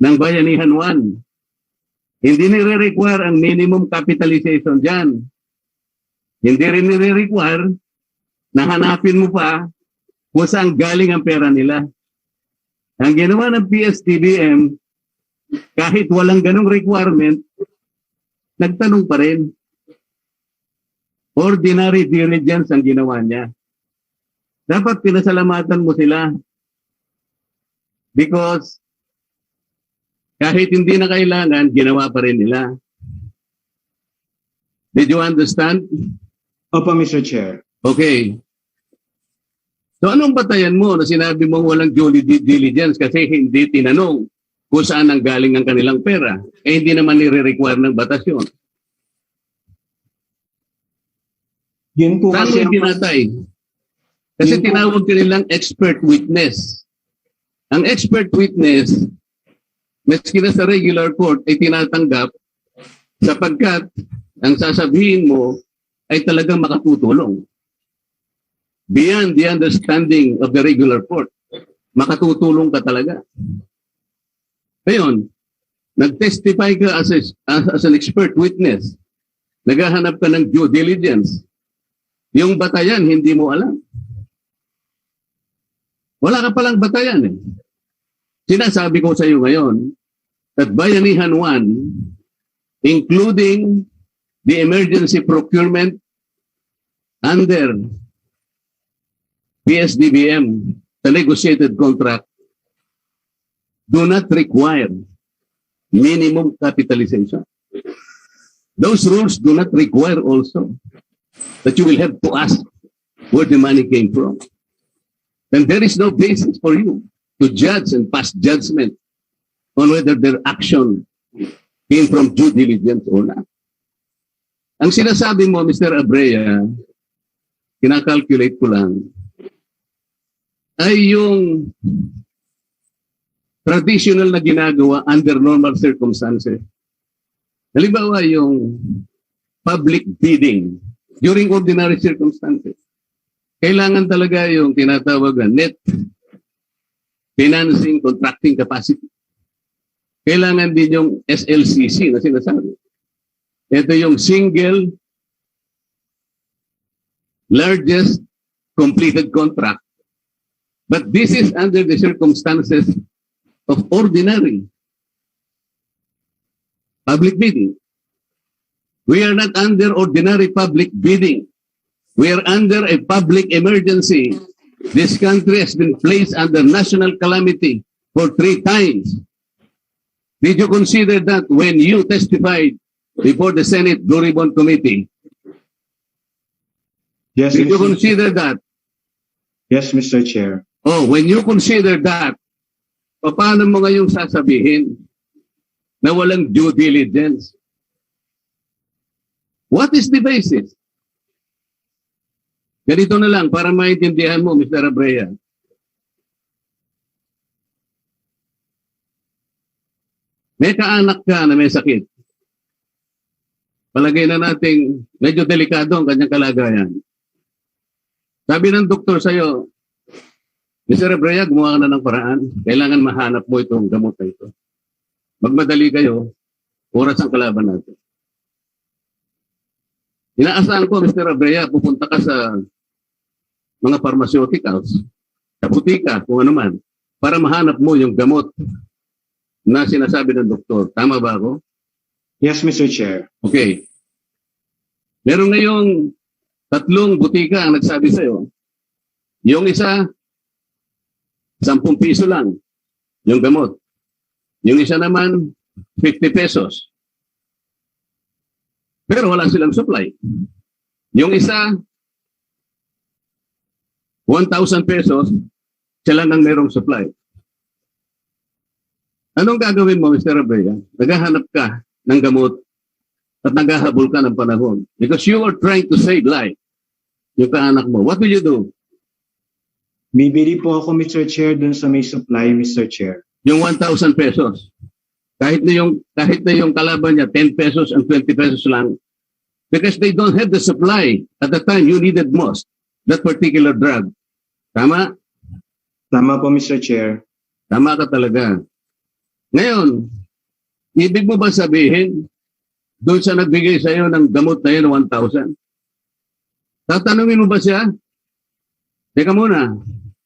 ng Bayanihan 1. Hindi nire-require ang minimum capitalization dyan. Hindi rin nire-require na hanapin mo pa kung saan galing ang pera nila. Ang ginawa ng PSTBM, kahit walang ganong requirement, nagtanong pa rin. Ordinary diligence ang ginawa niya. Dapat pinasalamatan mo sila. Because kahit hindi na kailangan, ginawa pa rin nila. Did you understand? Opo, Mr. Chair. Okay. So anong batayan mo na sinabi mong walang due diligence kasi hindi tinanong kung saan ang galing ang kanilang pera? Eh hindi naman nire-require ng batas yun. Yun po Saan mo kasi pinatay? Kasi tinawag nilang expert witness. Ang expert witness, maski na sa regular court, ay tinatanggap sapagkat ang sasabihin mo ay talagang makatutulong. Beyond the understanding of the regular court, makatutulong ka talaga. Ngayon, nag-testify ka as an expert witness. Naghahanap ka ng due diligence. Yung batayan, hindi mo alam. Wala ka palang batayan eh. Sinasabi ko sa iyo ngayon that Bayanihan 1, including the emergency procurement under PSDBM, the negotiated contract, do not require minimum capitalization. Those rules do not require also that you will have to ask where the money came from. Then there is no basis for you to judge and pass judgment on whether their action came from due diligence or not. Ang sinasabi mo, Mr. Abrea, kinakalculate ko lang, ay yung traditional na ginagawa under normal circumstances. Halimbawa yung public bidding during ordinary circumstances. Kailangan talaga yung tinatawag na net financing contracting capacity. Kailangan din yung SLCC na sinasabi. Ito yung single largest completed contract. But this is under the circumstances of ordinary public bidding. We are not under ordinary public bidding. We are under a public emergency. This country has been placed under national calamity for 3 times. Did you consider that when you testified before the Senate Blue Ribbon Committee? Yes, Did you Mr. consider that? Yes, Mr. Chair. Oh, when you consider that, paano mo ngayong sasabihin na walang due diligence? What is the basis? Ganito na lang para maintindihan mo, Mr. Abrea. May kaanak ka na may sakit. Palagay na nating medyo delikado ang kanyang kalagayan. Sabi ng doktor sa'yo, Mr. Abrea, gumawa ka na ng paraan. Kailangan mahanap mo itong gamot na ito. Magmadali kayo, oras ang kalaban natin. Inaasahan ko, Mr. Abrea, pupunta ka sa mga pharmaceuticals, sa butika, kung ano man, para mahanap mo yung gamot na sinasabi ng doktor. Tama ba ako? Yes, Mr. Chair. Okay. Meron ngayong 3 butika ang nagsabi sa'yo. Yung isa, 10 piso lang, yung gamot. Yung isa naman, 50 pesos. Pero wala silang supply. Yung isa, 1,000 pesos, siya lang ang merong supply. Anong gagawin mo, Mr. Abrea? Naghahanap ka ng gamot at naghahabol ka ng panahon. Because you are trying to save life. Yung kaanak mo. What will you do? Bibili po ako, Mr. Chair, dun sa may supply, Mr. Chair. Yung 1,000 pesos. Kahit na yung kalaban niya 10 pesos and 20 pesos lang, because they don't have the supply at the time you needed most that particular drug. Tama? Tama po, Mr. Chair. Tama ka talaga. Ngayon, ibig mo ba sabihin, doon sa nagbigay sa iyo ng gamot na yun, 1,000? Tatanungin mo ba siya? Teka muna,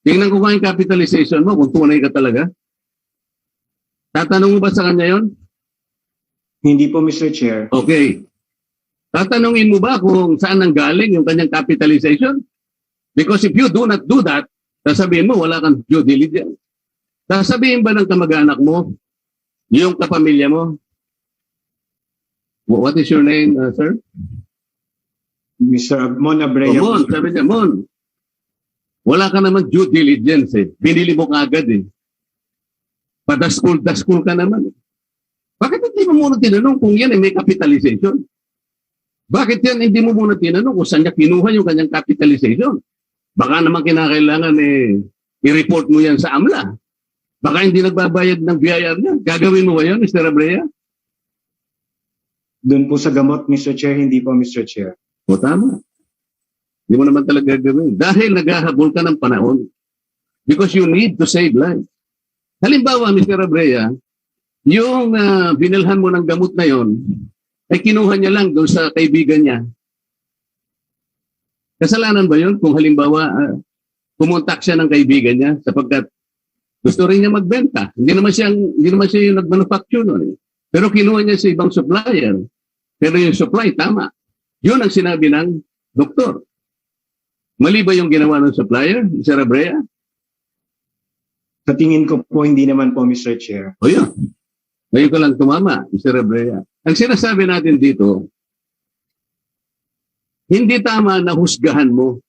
tingnan ko nga yung capitalization mo kung tunay ka talaga. Tatanong mo ba sa kanya yon? Hindi po, Mr. Chair. Okay. Tatanungin mo ba kung saan nanggaling yung kanyang capitalization? Because if you do not do that, sasabihin mo wala kang due diligence. Sasabihin ba ng kamag-anak mo, yung kapamilya mo, what is your name, sir? Mr. Mon Abreu. Mon, sabi niya, Mon, wala ka naman due diligence eh. Binili mo kagad eh. Padaskul ka naman. Bakit hindi mo muna tinanong kung yan ay may capitalization? Bakit yan hindi mo muna tinanong kung saan niya kinuha yung kanyang capitalization? Baka naman kinakailangan i-report mo yan sa AMLA. Baka hindi nagbabayad ng BIR niya. Gagawin mo ba yan, Mr. Abreu? Doon po sa gamot, Mr. Chair, hindi po, Mr. Chair. O tama. Hindi mo naman talaga gagawin. Dahil naghahabol ka ng panahon. Because you need to save life. Halimbawa, Mr. Abreu, yung binilhan mo ng gamot na yon, ay kinuha niya lang doon sa kaibigan niya. Kasalanan ba yun kung halimbawa pumuntak siya ng kaibigan niya sapagkat gusto rin niya magbenta? Hindi naman siya yung nag-manufacture nun. Pero kinuha niya sa ibang supplier. Pero yung supply, tama. Yun ang sinabi ng doktor. Mali ba yung ginawa ng supplier, Mr. Abreu? Sa tingin ko po, hindi naman po, Mr. Chair. O yun. Ngayon ko lang tumama, Mr. Abreu. Ang sinasabi natin dito, hindi tama na husgahan mo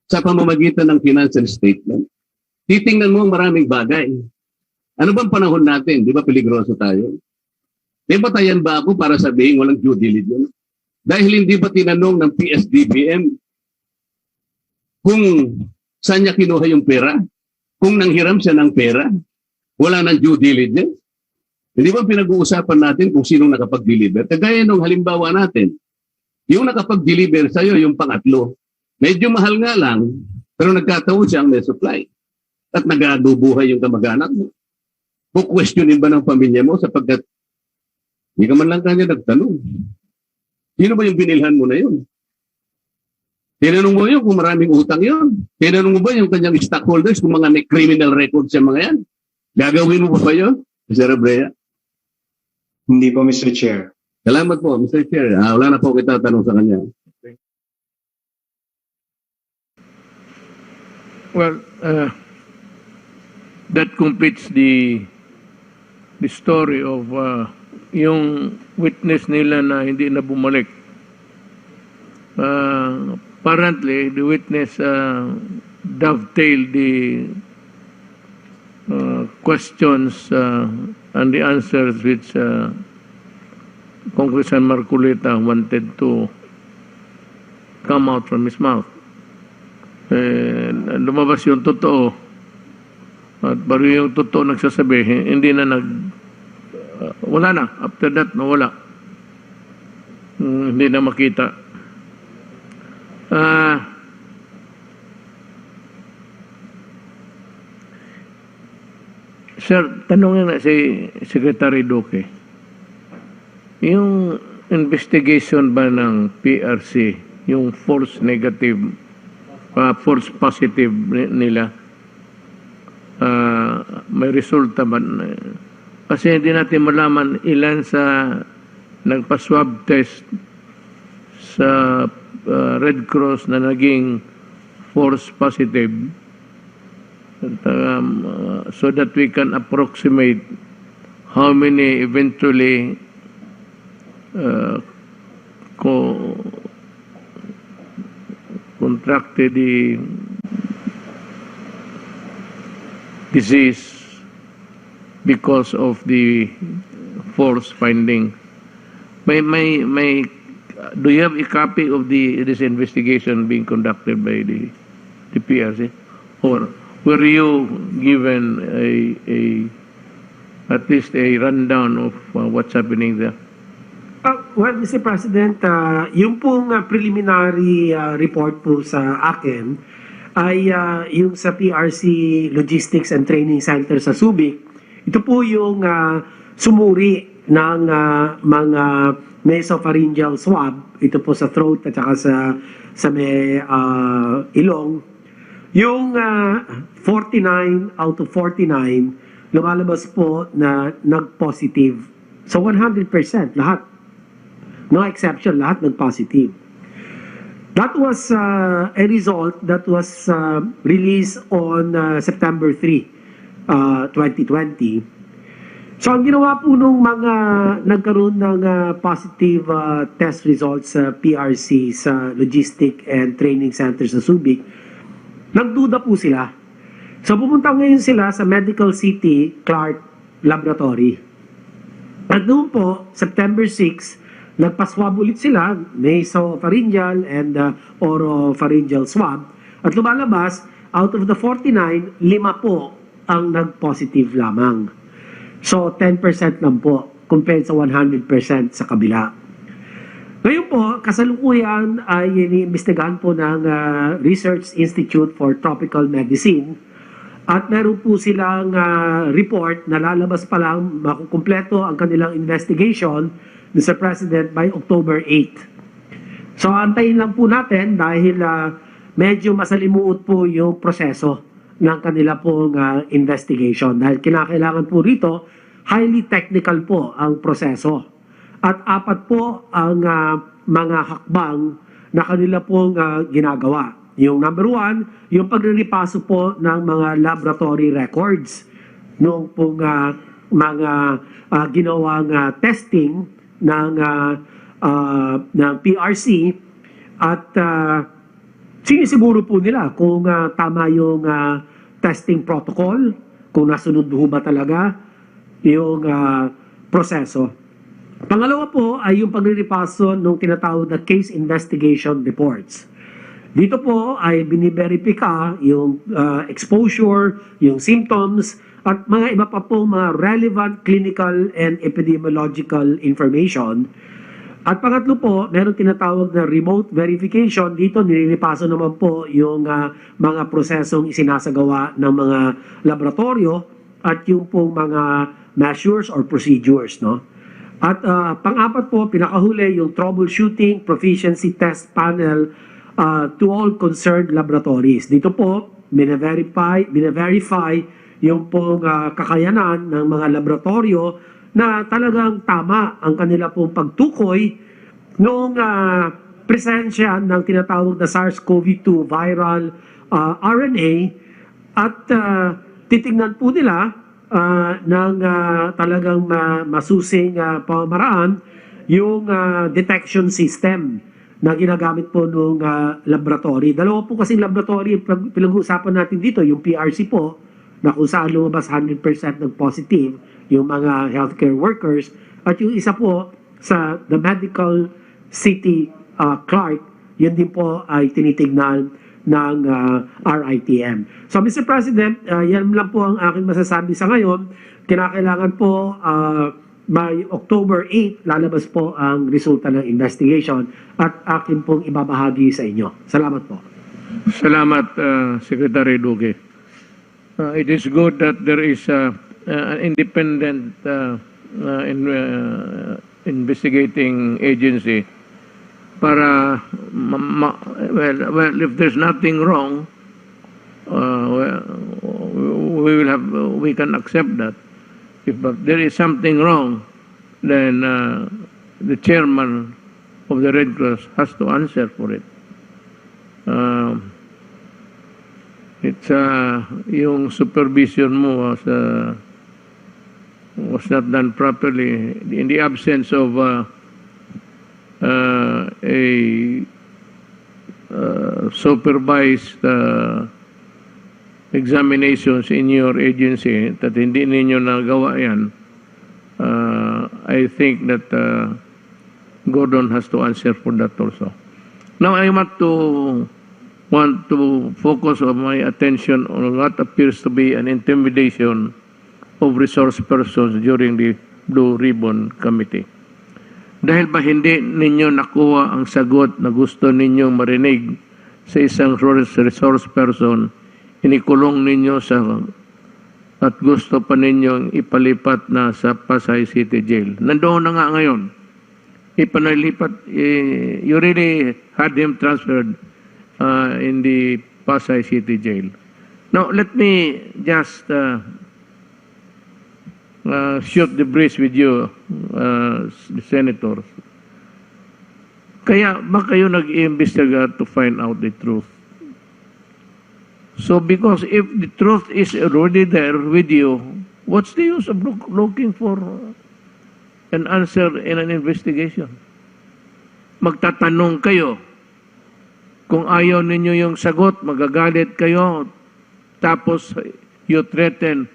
sa pamamagitan ng financial statement. Titingnan mo maraming bagay. Ano bang panahon natin? Di ba peligroso tayo? May batayan ba ako para sabihin walang due diligence? Dahil hindi ba tinanong ng PSDBM kung saan niya kinuha yung pera? Kung nanghiram siya ng pera? Wala ng due diligence? Hindi ba pinag-uusapan natin kung sinong nakapag-deliver? Kagaya nung halimbawa natin, yung nakapag-deliver sa'yo, yung pangatlo, medyo mahal nga lang, pero nagkataon siyang may supply. At nag-adubuhay yung kamag-anak mo. Questionin ba ng pamilya mo sapagkat hindi ka man lang kanya nagtanong. Sino ba yung binilhan mo na yun? Tinanong mo yun kung maraming utang yun. Tinanong mo ba yung kanyang stockholders kung mga may criminal records yung mga yan? Gagawin mo pa yun, Mr. Abreu? Hindi po, Mr. Chair. Salamat po, Mr. Chair. Wala na po kita tanong sa kanya. Well, that completes the story of yung witness nila na hindi na bumalik. Apparently, the witness dovetailed the questions and the answers which Congressman Marcolita wanted to come out from his mouth. Lumabas yung totoo. At bago yung totoo nagsasabi, hindi na wala na. After that, nawala. Hindi na makita. Sir, tanongin na si Secretary Duque. Yung investigation ba ng PRC, yung false negative, false positive nila, may resulta ba? Kasi hindi natin malaman ilan sa nagpa-swab test sa Red Cross na naging false positive. So that we can approximate how many eventually contracted the disease because of the false finding. Do you have a copy of this investigation being conducted by the PRC, or were you given at least a rundown of what's happening there. Well, Mr. President, yung pong preliminary report po sa akin ay yung sa PRC Logistics and Training Center sa Subic. Ito po yung sumuri ng mga nasopharyngeal swab. Ito po sa throat at saka sa may ilong. Yung 49 out of 49 lumalabas po na nag-positive. So 100% lahat. No exception, lahat nag-positive. That was a result that was released on September 3, 2020. So ang ginawa po nung mga nagkaroon ng positive test results sa PRC sa Logistic and Training Center sa Subic, nagduda po sila. So pupunta ngayon sila sa Medical City Clark Laboratory. At doon po, September 6, nagpa-swab ulit sila, nasopharyngeal and oropharyngeal swab. At lumalabas, out of the 49, 5 po ang nag-positive lamang. So 10% lang po compared sa 100% sa kabila. Ngayon po, kasalukuyan ay iniimbestigahan po ng Research Institute for Tropical Medicine at meron po silang report na lalabas pa lang, makukumpleto ang kanilang investigation, Mr. President, by October 8. So antayin lang po natin dahil medyo masalimuot po yung proseso ng kanila pong investigation. Dahil kinakailangan po rito, highly technical po ang proseso. At 4 po ang mga hakbang na kanila pong ginagawa. Yung number 1, yung paglilipaso po ng mga laboratory records noong pong mga ginawang testing ng PRC at sinisiguro po nila kung tama yung testing protocol, kung nasunod ho ba talaga yung proseso. Pangalawa po ay yung paglilipaso ng tinatawag na case investigation reports. Dito po ay biniberipika yung exposure, yung symptoms, at mga iba pa po mga relevant clinical and epidemiological information. At pangatlo po, meron tinatawag na remote verification. Dito nililipaso naman po yung mga prosesong isinasagawa ng mga laboratorio at yung pong mga measures or procedures, no? At pang-apat po, pinakahuli yung troubleshooting proficiency test panel to all concerned laboratories. Dito po, bine-verify yung pong kakayanan ng mga laboratorio na talagang tama ang kanila pong pagtukoy noong presensya ng tinatawag na SARS-CoV-2 viral RNA at titingnan po nila ng talagang masusing pamamaraan yung detection system na ginagamit po ng laboratory. Dalawa po kasing laboratory pinag-uusapan natin dito, yung PRC po, na kung saan lumabas 100% ng positive yung mga healthcare workers, at yung isa po sa the Medical City Clark, yun din po ay tinitignan ng RITM. So Mr. President, yan lang po ang aking masasabi sa ngayon. Kinakailangan po by October 8, lalabas po ang resulta ng investigation at akin pong ibabahagi sa inyo. Salamat po. Salamat, Secretary Duque. It is good that there is an independent investigating agency para well, if there's nothing wrong, we can accept that. If there is something wrong, then the chairman of the Red Cross has to answer for it. It's yung supervision mo was not done properly in the absence of a supervised examinations in your agency, that hindi ninyo nagawa yan. I think that Gordon has to answer for that also. Now I want to focus on my attention on what appears to be an intimidation of Resource Persons during the Blue Ribbon Committee. Dahil ba hindi ninyo nakuha ang sagot na gusto ninyong marinig sa isang resource person, inikulong ninyo at gusto pa ninyong ipalipat na sa Pasay City Jail. Nandoon na nga ngayon. Ipanalipat, you really had him transferred in the Pasay City Jail. Now, let me just shoot the breeze with you, the senators. Kaya ba kayo nag-iimbestiga to find out the truth? So because if the truth is already there with you, what's the use of looking for an answer in an investigation? Magtatanong kayo. Kung ayaw ninyo yung sagot, magagalit kayo. Tapos you threaten,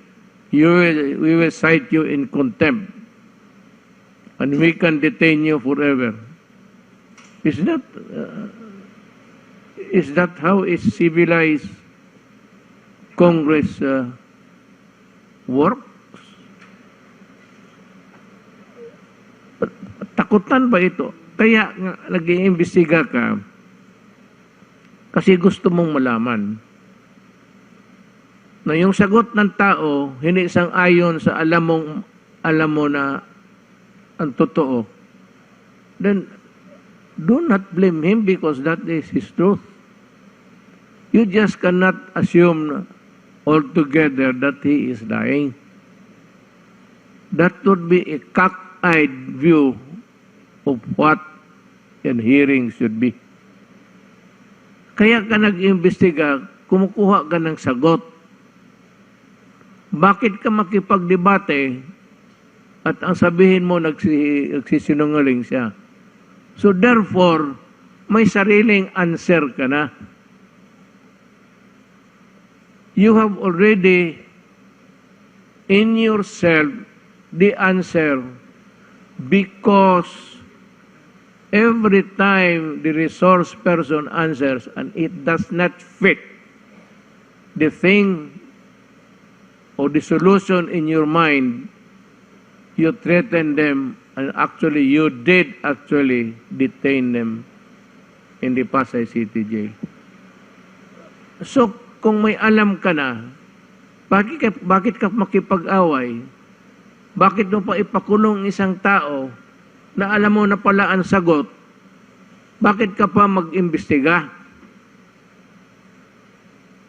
we will cite you in contempt. And we can detain you forever. Is that how a civilized Congress works? Takutan ba ito? Kaya nag-iimbestiga ka kasi gusto mong malaman na yung sagot ng tao hindi sang-ayon sa alam mo na ang totoo. Then do not blame him because that is his truth. You just cannot assume altogether that he is lying. That would be a cockeyed view of what a hearing should be. Kaya ka nag-imbestiga, kumukuha ka ng sagot. Bakit ka makipagdebate at ang sabihin mo nagsisinungaling siya? So therefore, may sariling answer ka na. You have already in yourself the answer because every time the resource person answers and it does not fit the thing or the solution in your mind, you threaten them and actually you did actually detain them in the Pasay City Jail. So, kung may alam ka na, bakit ka makipag-away? Bakit mo pa ipakulong isang tao na alam mo na pala ang sagot? Bakit ka pa mag-imbestiga?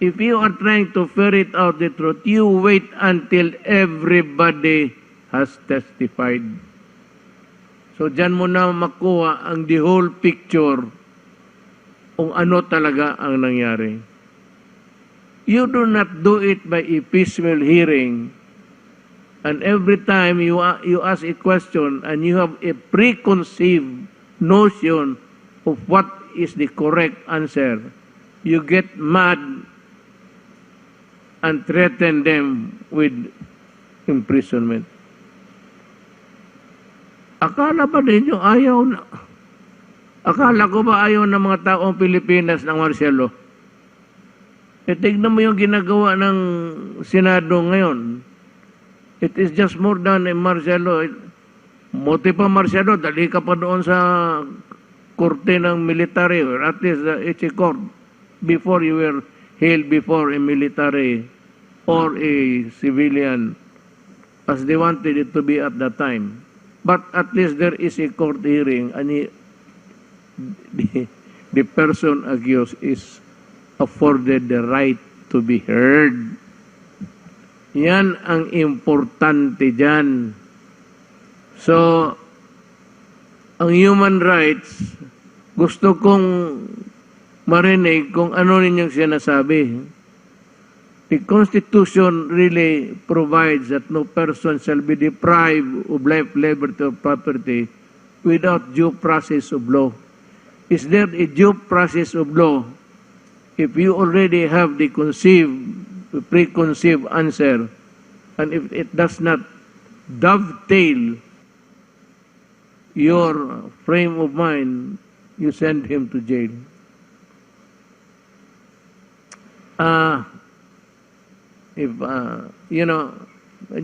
If you are trying to ferret out the truth, you wait until everybody has testified. So, dyan mo na makuha ang the whole picture kung ano talaga ang nangyari. You do not do it by a piecemeal hearing. And every time you ask a question and you have a preconceived notion of what is the correct answer, you get mad and threaten them with imprisonment. Akala ba ninyo ayaw na? Akala ko ba ayaw ng mga taong Pilipinas ng martial law? Tignan mo yung ginagawa ng Senado ngayon. It is just more than a martial law. Mote pa martial law, dali ka pa doon sa korte ng military or at least it's a court before you were held before a military or a civilian as they wanted it to be at that time. But at least there is a court hearing and the person accused is afforded the right to be heard. Yan ang importante dyan. So, ang human rights, gusto kong marinig kung ano ninyong sinasabi. The Constitution really provides that no person shall be deprived of life, liberty, or property without due process of law. Is there a due process of law if you already have the preconceived answer, and if it does not dovetail your frame of mind, you send him to jail.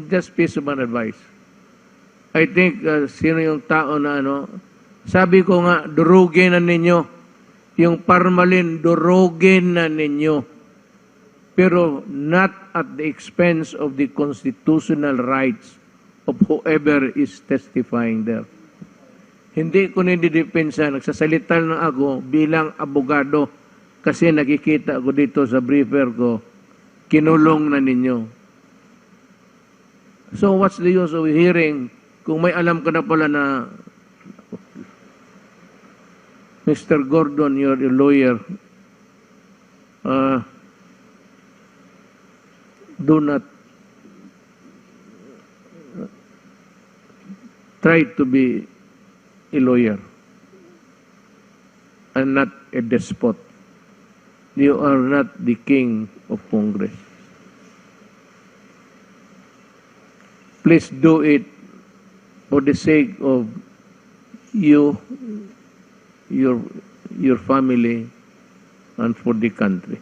just piece of advice. I think sino yung tao na sabi ko nga, durugin na ninyo. Yung Parmalin, durugin na ninyo. Pero not at the expense of the constitutional rights of whoever is testifying there. Hindi ko nididepensa, nagsasalita na ako bilang abogado kasi nakikita ko dito sa briefer ko, kinulong na ninyo. So what's the use of hearing kung may alam ka na pala na Mr. Gordon, you're a lawyer, do not try to be a lawyer and not a despot. You are not the king of Congress. Please do it for the sake of you, your family, and for the country.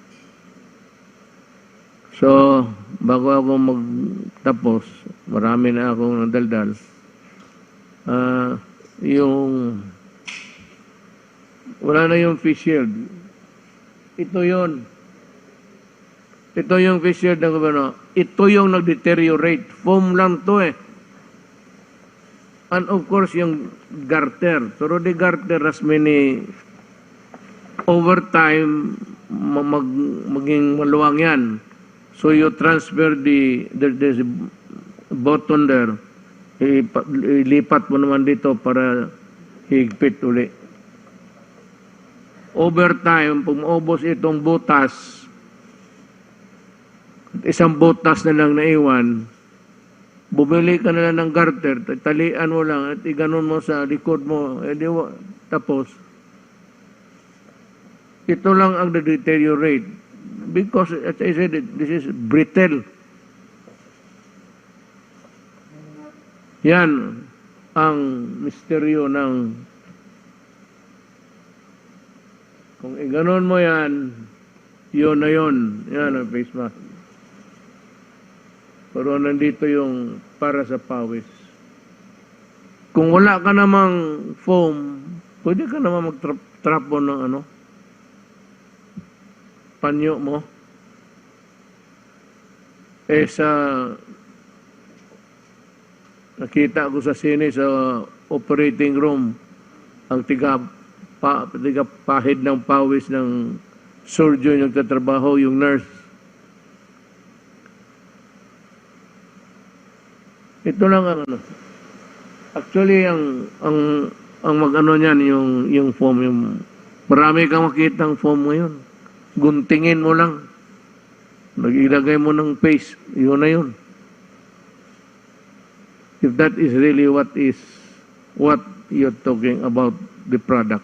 So, bago ako magtapos, marami na akong nadaldal. Wala na yung face shield. Ito yun. Ito yung face shield ng gobyerno. Ito yung nag-deteriorate. Foam lang to eh. And of course, yung garter. Pero the garter has many, over time, maging maluwang yan. So you transfer there's a button there. Ilipat mo naman dito para higpit uli. Over time, pag maubos itong butas, isang butas na lang naiwan, bumili ka na lang ng garter, talian mo lang at iganon mo sa likod mo, tapos ito lang ang deteriorate because as I said, this is brittle. Yan ang misteryo ng kung iganon mo yan, yun na yun. Yan ang face mask. Pero nandito yung para sa pawis. Kung wala ka namang foam, pwede ka naman magtrapo ng panyo mo. Nakita ko sa sine sa operating room, ang pahid ng pawis ng surgeon yung nagtatrabaho, yung nurse. Ito lang ang actually ang mag-ano niyan yung foam, yung marami kang makitang foam ngayon. Guntingin mo lang. Nag-ilagay mo ng paste, yun na yun. If that is really what you're talking about the product.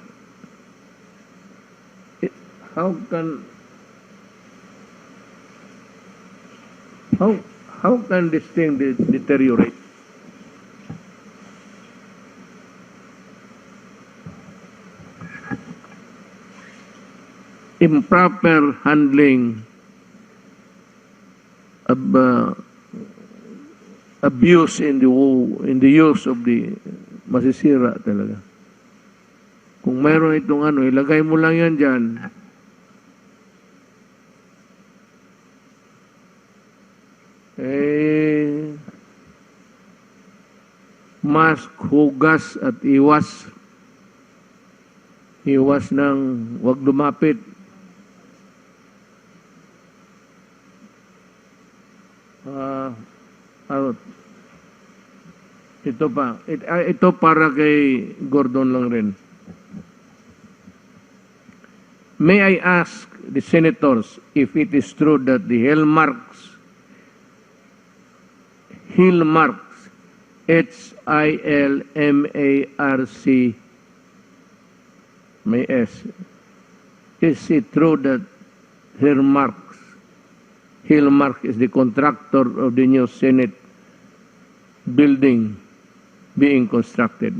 How can this thing deteriorate? Improper handling of abuse in the use of the masisira talaga. Kung mayroon itong ilagay mo lang yan dyan. Mask, hugas at iwas. Iwas ng wag lumapit. Ito pa. Ito para kay Gordon lang rin. May I ask the senators if it is true that the hillmarks, H-I-L-M-A-R-C, may S, is it true that Hillmark is the contractor of the new Senate building being constructed?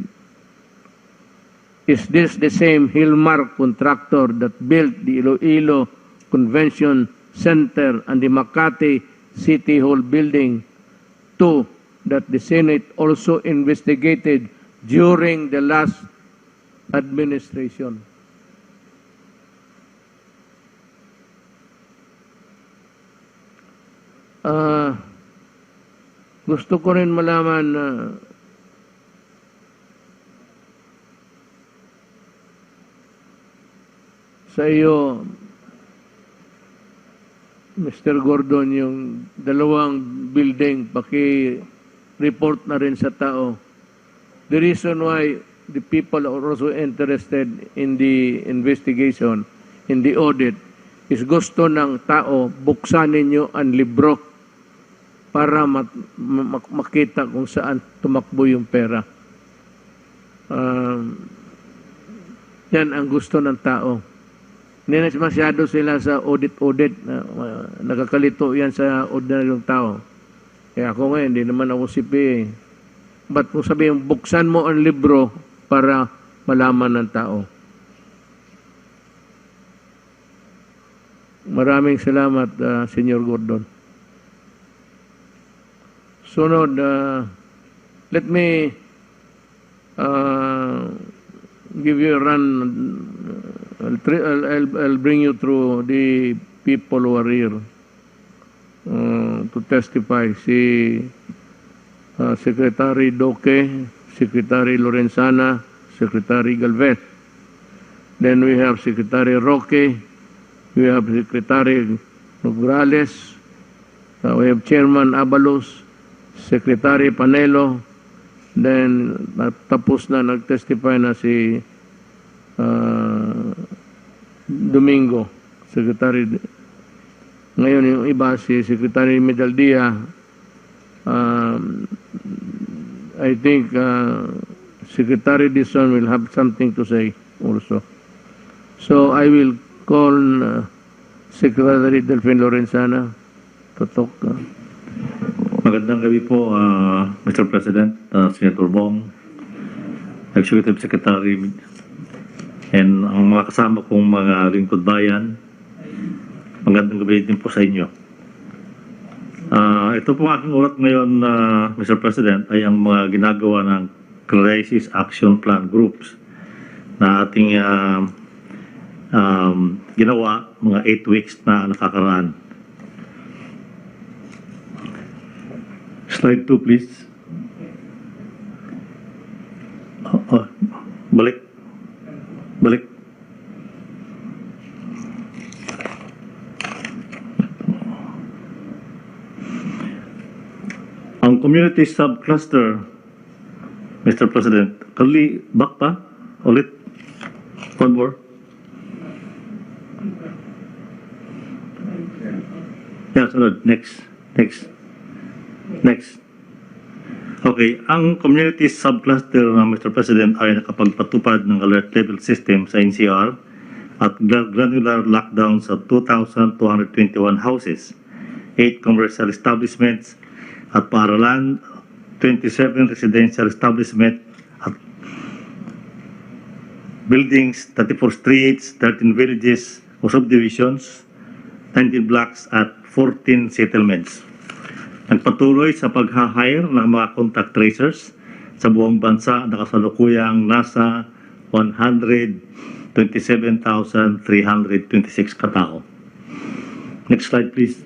Is this the same Hillmark contractor that built the Iloilo Convention Center and the Makati City Hall building Two, that the Senate also investigated during the last administration. Gusto ko rin malaman na sa iyo, Mr. Gordon, yung dalawang building, paki-report na rin sa tao. The reason why the people are also interested in the investigation, in the audit, is gusto ng tao buksan ninyo ang libro para makita kung saan tumakbo yung pera. Yan ang gusto ng tao. Hindi na masyado sila sa audit-audit. Nakakalito yan sa ordinaryong tao. Kaya ako ngayon, hindi naman ako si PA. Ba't kung sabihin, buksan mo ang libro para malaman ng tao. Maraming salamat, Senyor Gordon. Sunod, let me give you a run. I'll bring you through the people who are here to testify. Si Secretary Doque, Secretary Lorenzana, Secretary Galvez. Then we have Secretary Roque, we have Secretary Nograles, we have Chairman Abalos, Secretary Panelo, then tapos na nag-testify na si Domingo, Secretary. Ngayon yung iba, si Secretary Medaldia. I think Secretary Dison will have something to say also. So I will call Secretary Delphine Lorenzana to talk. Magandang gabi po, Mr. President, Senator Bong, Executive Secretary, and ang mga kasama kong mga lingkod bayan. Magandang gabi din po sa inyo. Ito po aking ulat ngayon, Mr. President, ay ang mga ginagawa ng Crisis Action Plan Groups na ating ginawa mga 8 weeks na nakakaraan. Slide 2, please. Balik. Ang community subcluster, Mr. President, back pa? Ulit? One more? Yeah, sunod. Next. Okay, ang community subcluster, Mr. President, ay nakapagpatupad ng alert level system sa NCR at granular lockdown sa 2,221 houses, 8 commercial establishments at paaralan, 27 residential establishment at buildings, 34 streets, 13 villages o subdivisions, 19 blocks at 14 settlements. Nagpatuloy sa pag-hire ng mga contact tracers sa buong bansa na kasalukuyang nasa 127,326 katao. Next slide, please.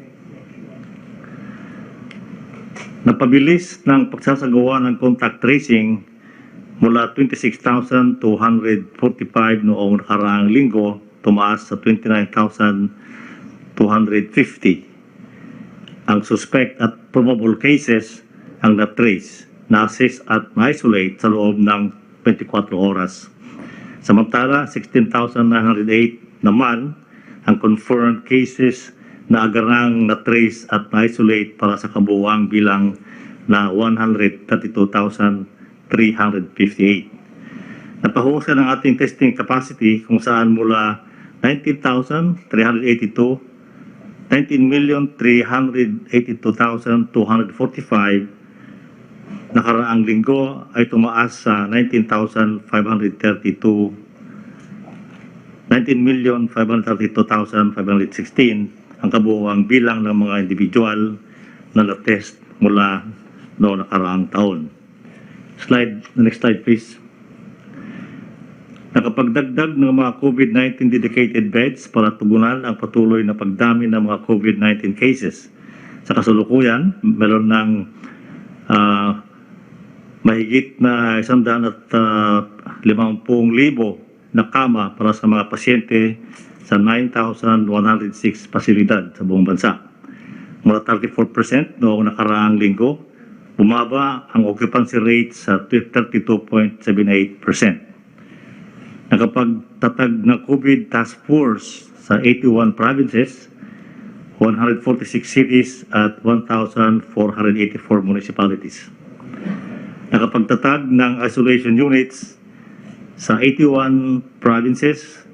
Napabilis ng pagsasagawa ng contact tracing mula 26,245 noong nakaraang linggo, tumaas sa 29,250. Ang suspect at probable cases ang na-trace, na-assess at na-isolate sa loob ng 24 oras. Samantala, 16,908 naman ang confirmed cases na agarang na-trace at na-isolate para sa kabuuang bilang na 132,358. Napahusay ng ating testing capacity kung saan mula 19,382, 19,382,245 nakaraang linggo ay tumaas sa 19,532,516 ang kabuuang bilang ng mga individual na na-test mula noong nakaraang taon. Next slide please. Nakapagdagdag ng mga COVID-19 dedicated beds para tugunan ang patuloy na pagdami ng mga COVID-19 cases. Sa kasalukuyan, meron ng mahigit na 150,000 na kama para sa mga pasyente sa 9,106 pasilidad sa buong bansa. Mula 34% noong nakaraang linggo, bumaba ang occupancy rate sa 32.78%. Nakapagtatag ng COVID Task Force sa 81 provinces, 146 cities at 1,484 municipalities. Nakapagtatag ng isolation units sa 81 provinces,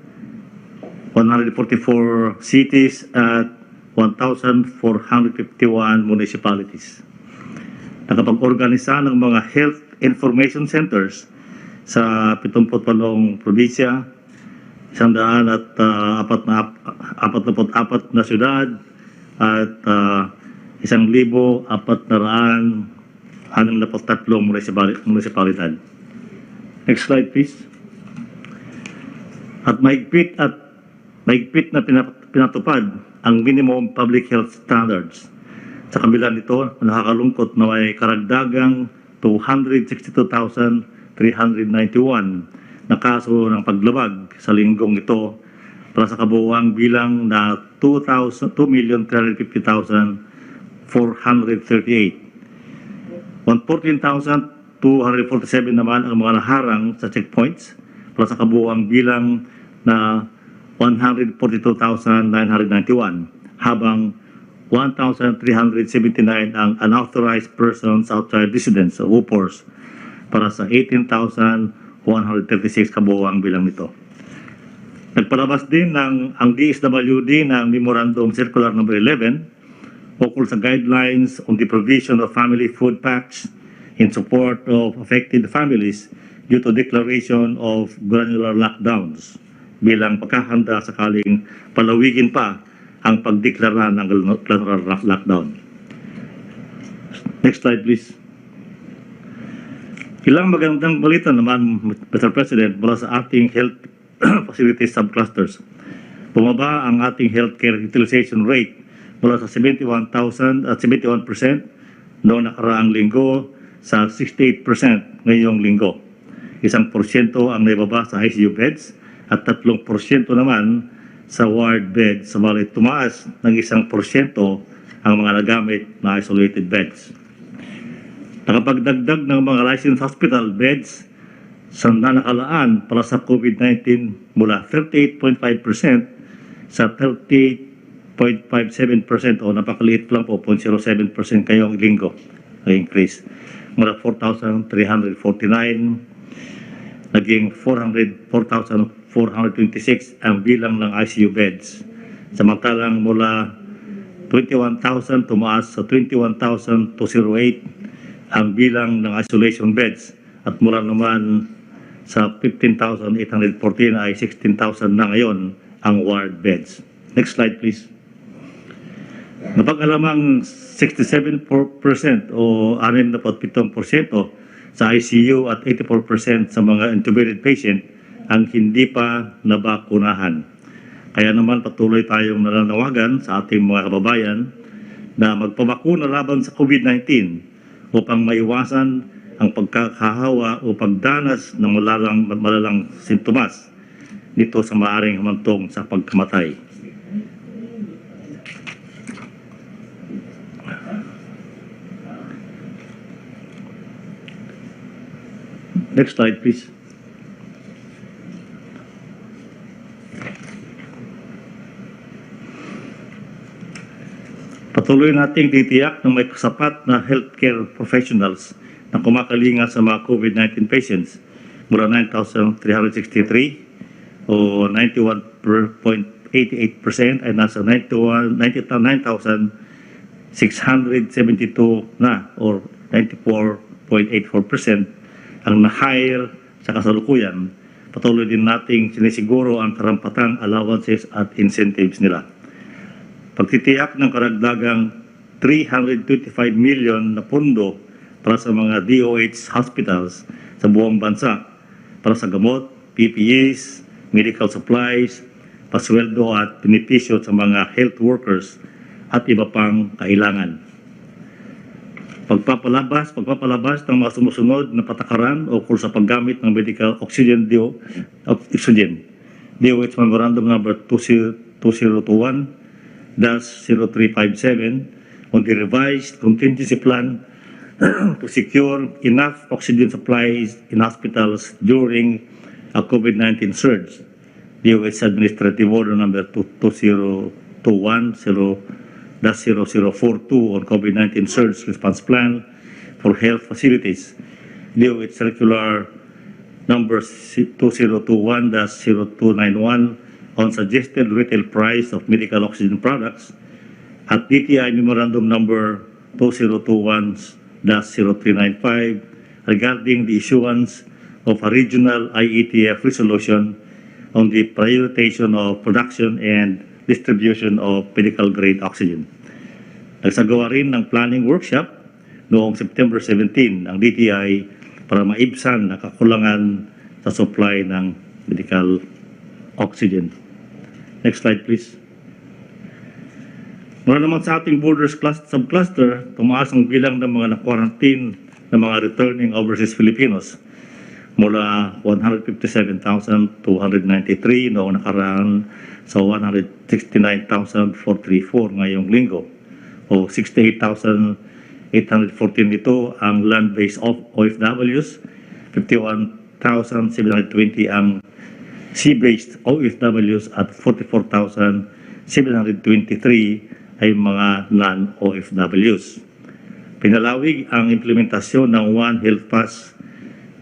144 cities at 1,451 municipalities. Nakapag-organisa ng mga health information centers sa 78 probinsya, 144 na syudad at 1,463 munisipalidad. Next slide please. At mahigpit na pinatupad ang minimum public health standards. Sa kabila nito, nakakalungkot na may karagdagang 262,391 na kaso ng paglabag sa linggong ito para sa kabuuang bilang na 2,350,438. 114,247 naman ang mga naharang sa checkpoints para sa kabuuang bilang na 142,991, habang 1,379 ang unauthorized persons outside residence o UPORs para sa 18,136 kabuuang bilang nito. Nagpalabas din ang DSWD ng Memorandum Circular No. 11 ukol sa guidelines on the provision of family food packs in support of affected families due to declaration of granular lockdowns bilang pagkahanda sakaling palawigin pa ang pagdeklara ng granular lockdown. Next slide please. Ilang magandang balita naman, Mr. President, mula sa ating health facility subclusters. Bumaba ang ating healthcare utilization rate mula sa 71% noong nakaraang linggo sa 68% ngayong linggo. 1% ang naibaba sa ICU beds at 3% naman sa ward beds, sabalit tumaas ng 1% ang mga nagamit na isolated beds. Nakapagdagdag ng mga licensed hospital beds sa nakalaan para sa COVID-19 mula 38.5% sa 38.57% o napakaliit lang po, 0.07% kayong linggo increase. Mula 4,349 naging 4,426 ang bilang ng ICU beds. Samantalang mula 21,000 tumaas sa 21,208 ang bilang ng isolation beds at mula naman sa 15,814 ay 16,000 na ngayon ang ward beds. Next slide please. Napag-alamang 67% o 67% sa ICU at 84% sa mga intubated patient ang hindi pa nabakunahan. Kaya naman patuloy tayong nananawagan sa ating mga kababayan na magpabakuna laban sa COVID-19 upang maiwasan ang pagkakahawa o pagdanas ng malalang sintomas nito sa maaaring humantong sa pagkamatay. Next slide please. Patuloy nating titiyak na may kasapat na healthcare professionals na kumakalinga sa mga COVID-19 patients mula 9,363 o 91.88% ay nasa 9,672 na or 94.84% ang na-hire sa kasalukuyan. Patuloy din nating sinisiguro ang karampatang allowances at incentives nila. Pagtitiyak ng karagdagang 325 million na pondo para sa mga DOH hospitals sa buong bansa para sa gamot, PPEs, medical supplies, pasweldo at benepisyo sa mga health workers at iba pang kailangan. Pagpapalabas ng mga sumusunod na patakaran ukol sa paggamit ng medical oxygen DOH Memorandum Number 2021-0357 on the revised contingency plan to secure enough oxygen supplies in hospitals during a COVID-19 surge. DOH Administrative Order Number 2021-0042 on COVID-19 surge response plan for health facilities. DOH Circular Number 2021-0291 on suggested retail price of medical oxygen products at DTI Memorandum Number 2021-0395 regarding the issuance of a regional IETF resolution on the prioritization of production and distribution of medical grade oxygen. Nagsagawa rin ng planning workshop noong September 17 ang DTI para maibsan ang kakulangan sa supply ng medical oxygen. Next slide please. Mula naman sa ating borders subcluster, tumaas ang bilang ng mga na-quarantine ng mga returning overseas Filipinos mula 157,293 noong nakaraan sa 169,434 ngayong linggo o 68,814 nito ang land-based OFWs, 51,720 ang sea-based OFWs at 44,723 ay mga non-OFWs. Pinalawig ang implementasyon ng One Health Pass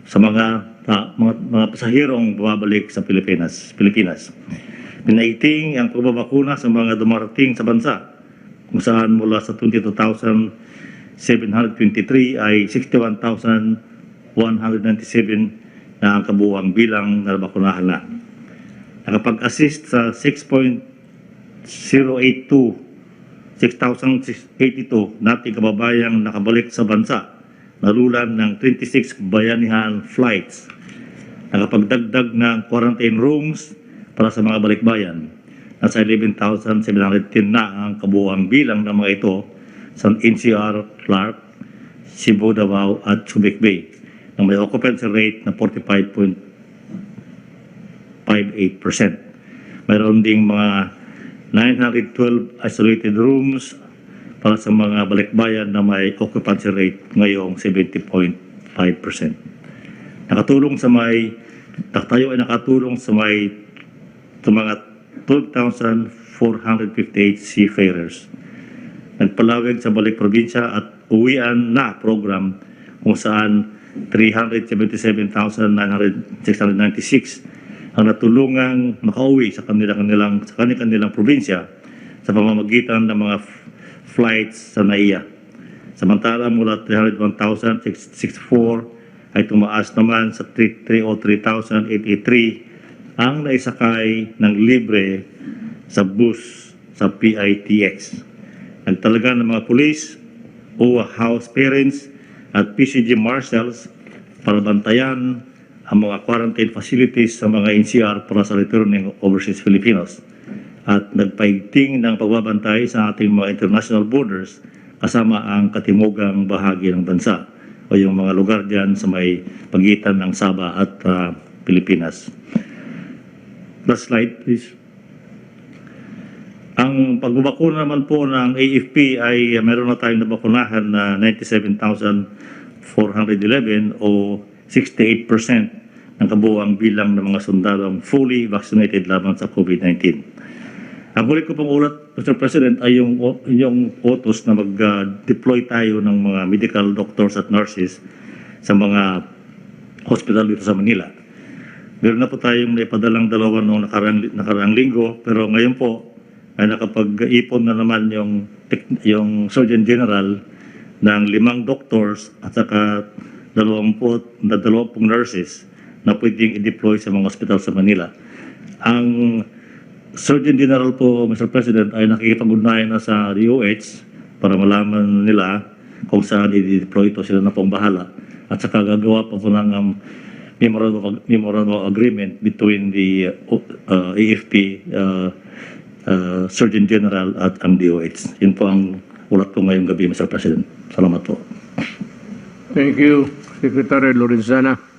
sa mga pasahirong bumabalik sa Pilipinas. Pinaiting ang pagbabakuna sa mga dumarating sa bansa kung saan mula sa 22,723 ay 61,197 na ang kabuuang bilang na bakunahan na. Nakapag-assist sa 6,82 nating kababayang nakabalik sa bansa, nalulan ng 26 bayanihan flights. Nakapagdagdag ng quarantine rooms para sa mga balikbayan. Nasa 11,710 na ang kabuuang bilang ng mga ito sa NCR, Clark, Cebu, Davao at Subic Bay na may occupancy rate na 45.58%. Mayroon ding mga 912 isolated rooms para sa mga balikbayan na may occupancy rate ngayong 70.5%. Tayo ay nakatulong sa mga 12,458 seafarers. Nagpalawig sa balik probinsya at uwian na program kung saan 377,696 ang natulungang makauwi sa kanilang probinsya sa pamamagitan ng mga flights sa NAIA. Samantala mula 301,664 ay tumaas naman sa 303,883 ang naisakay ng libre sa bus sa PITX. Nagtalaga ng mga pulis, OWA house parents at PCG marshals para bantayan ang mga quarantine facilities sa mga NCR para sa returning overseas Filipinos at nagpaigting ng pagbabantay sa ating mga international borders kasama ang katimugang bahagi ng bansa o yung mga lugar dyan sa may pagitan ng Sabah at Pilipinas. Last slide please. Ang pagbabakuna naman po ng AFP ay meron na tayong nabakunahan na 97,411 o 68% ng kabuuang bilang ng mga sundalong fully vaccinated laban sa COVID-19. Ang huli ko pong ulat, Mr. President, ay yung utos na mag-deploy tayo ng mga medical doctors at nurses sa mga hospital dito sa Manila. Meron na po tayong naipadalang dalawa noong nakaraang linggo, pero ngayon po ay nakapag-ipon na naman yung Surgeon General ng 5 doctors at saka 20 nurses na pwedeng i-deploy sa mga hospital sa Manila. Ang Surgeon General po, Mr. President, ay nakikipag-ugnayan na sa DOH para malaman nila kung saan i-deploy ito, sila na pong bahala. At saka gagawa pa po ng memorandum of agreement between the AFP, Surgeon General at ang DOH. Yun po ang ulat ko ngayong gabi, Mr. President. Salamat po. Thank you, Secretary Lorenzana.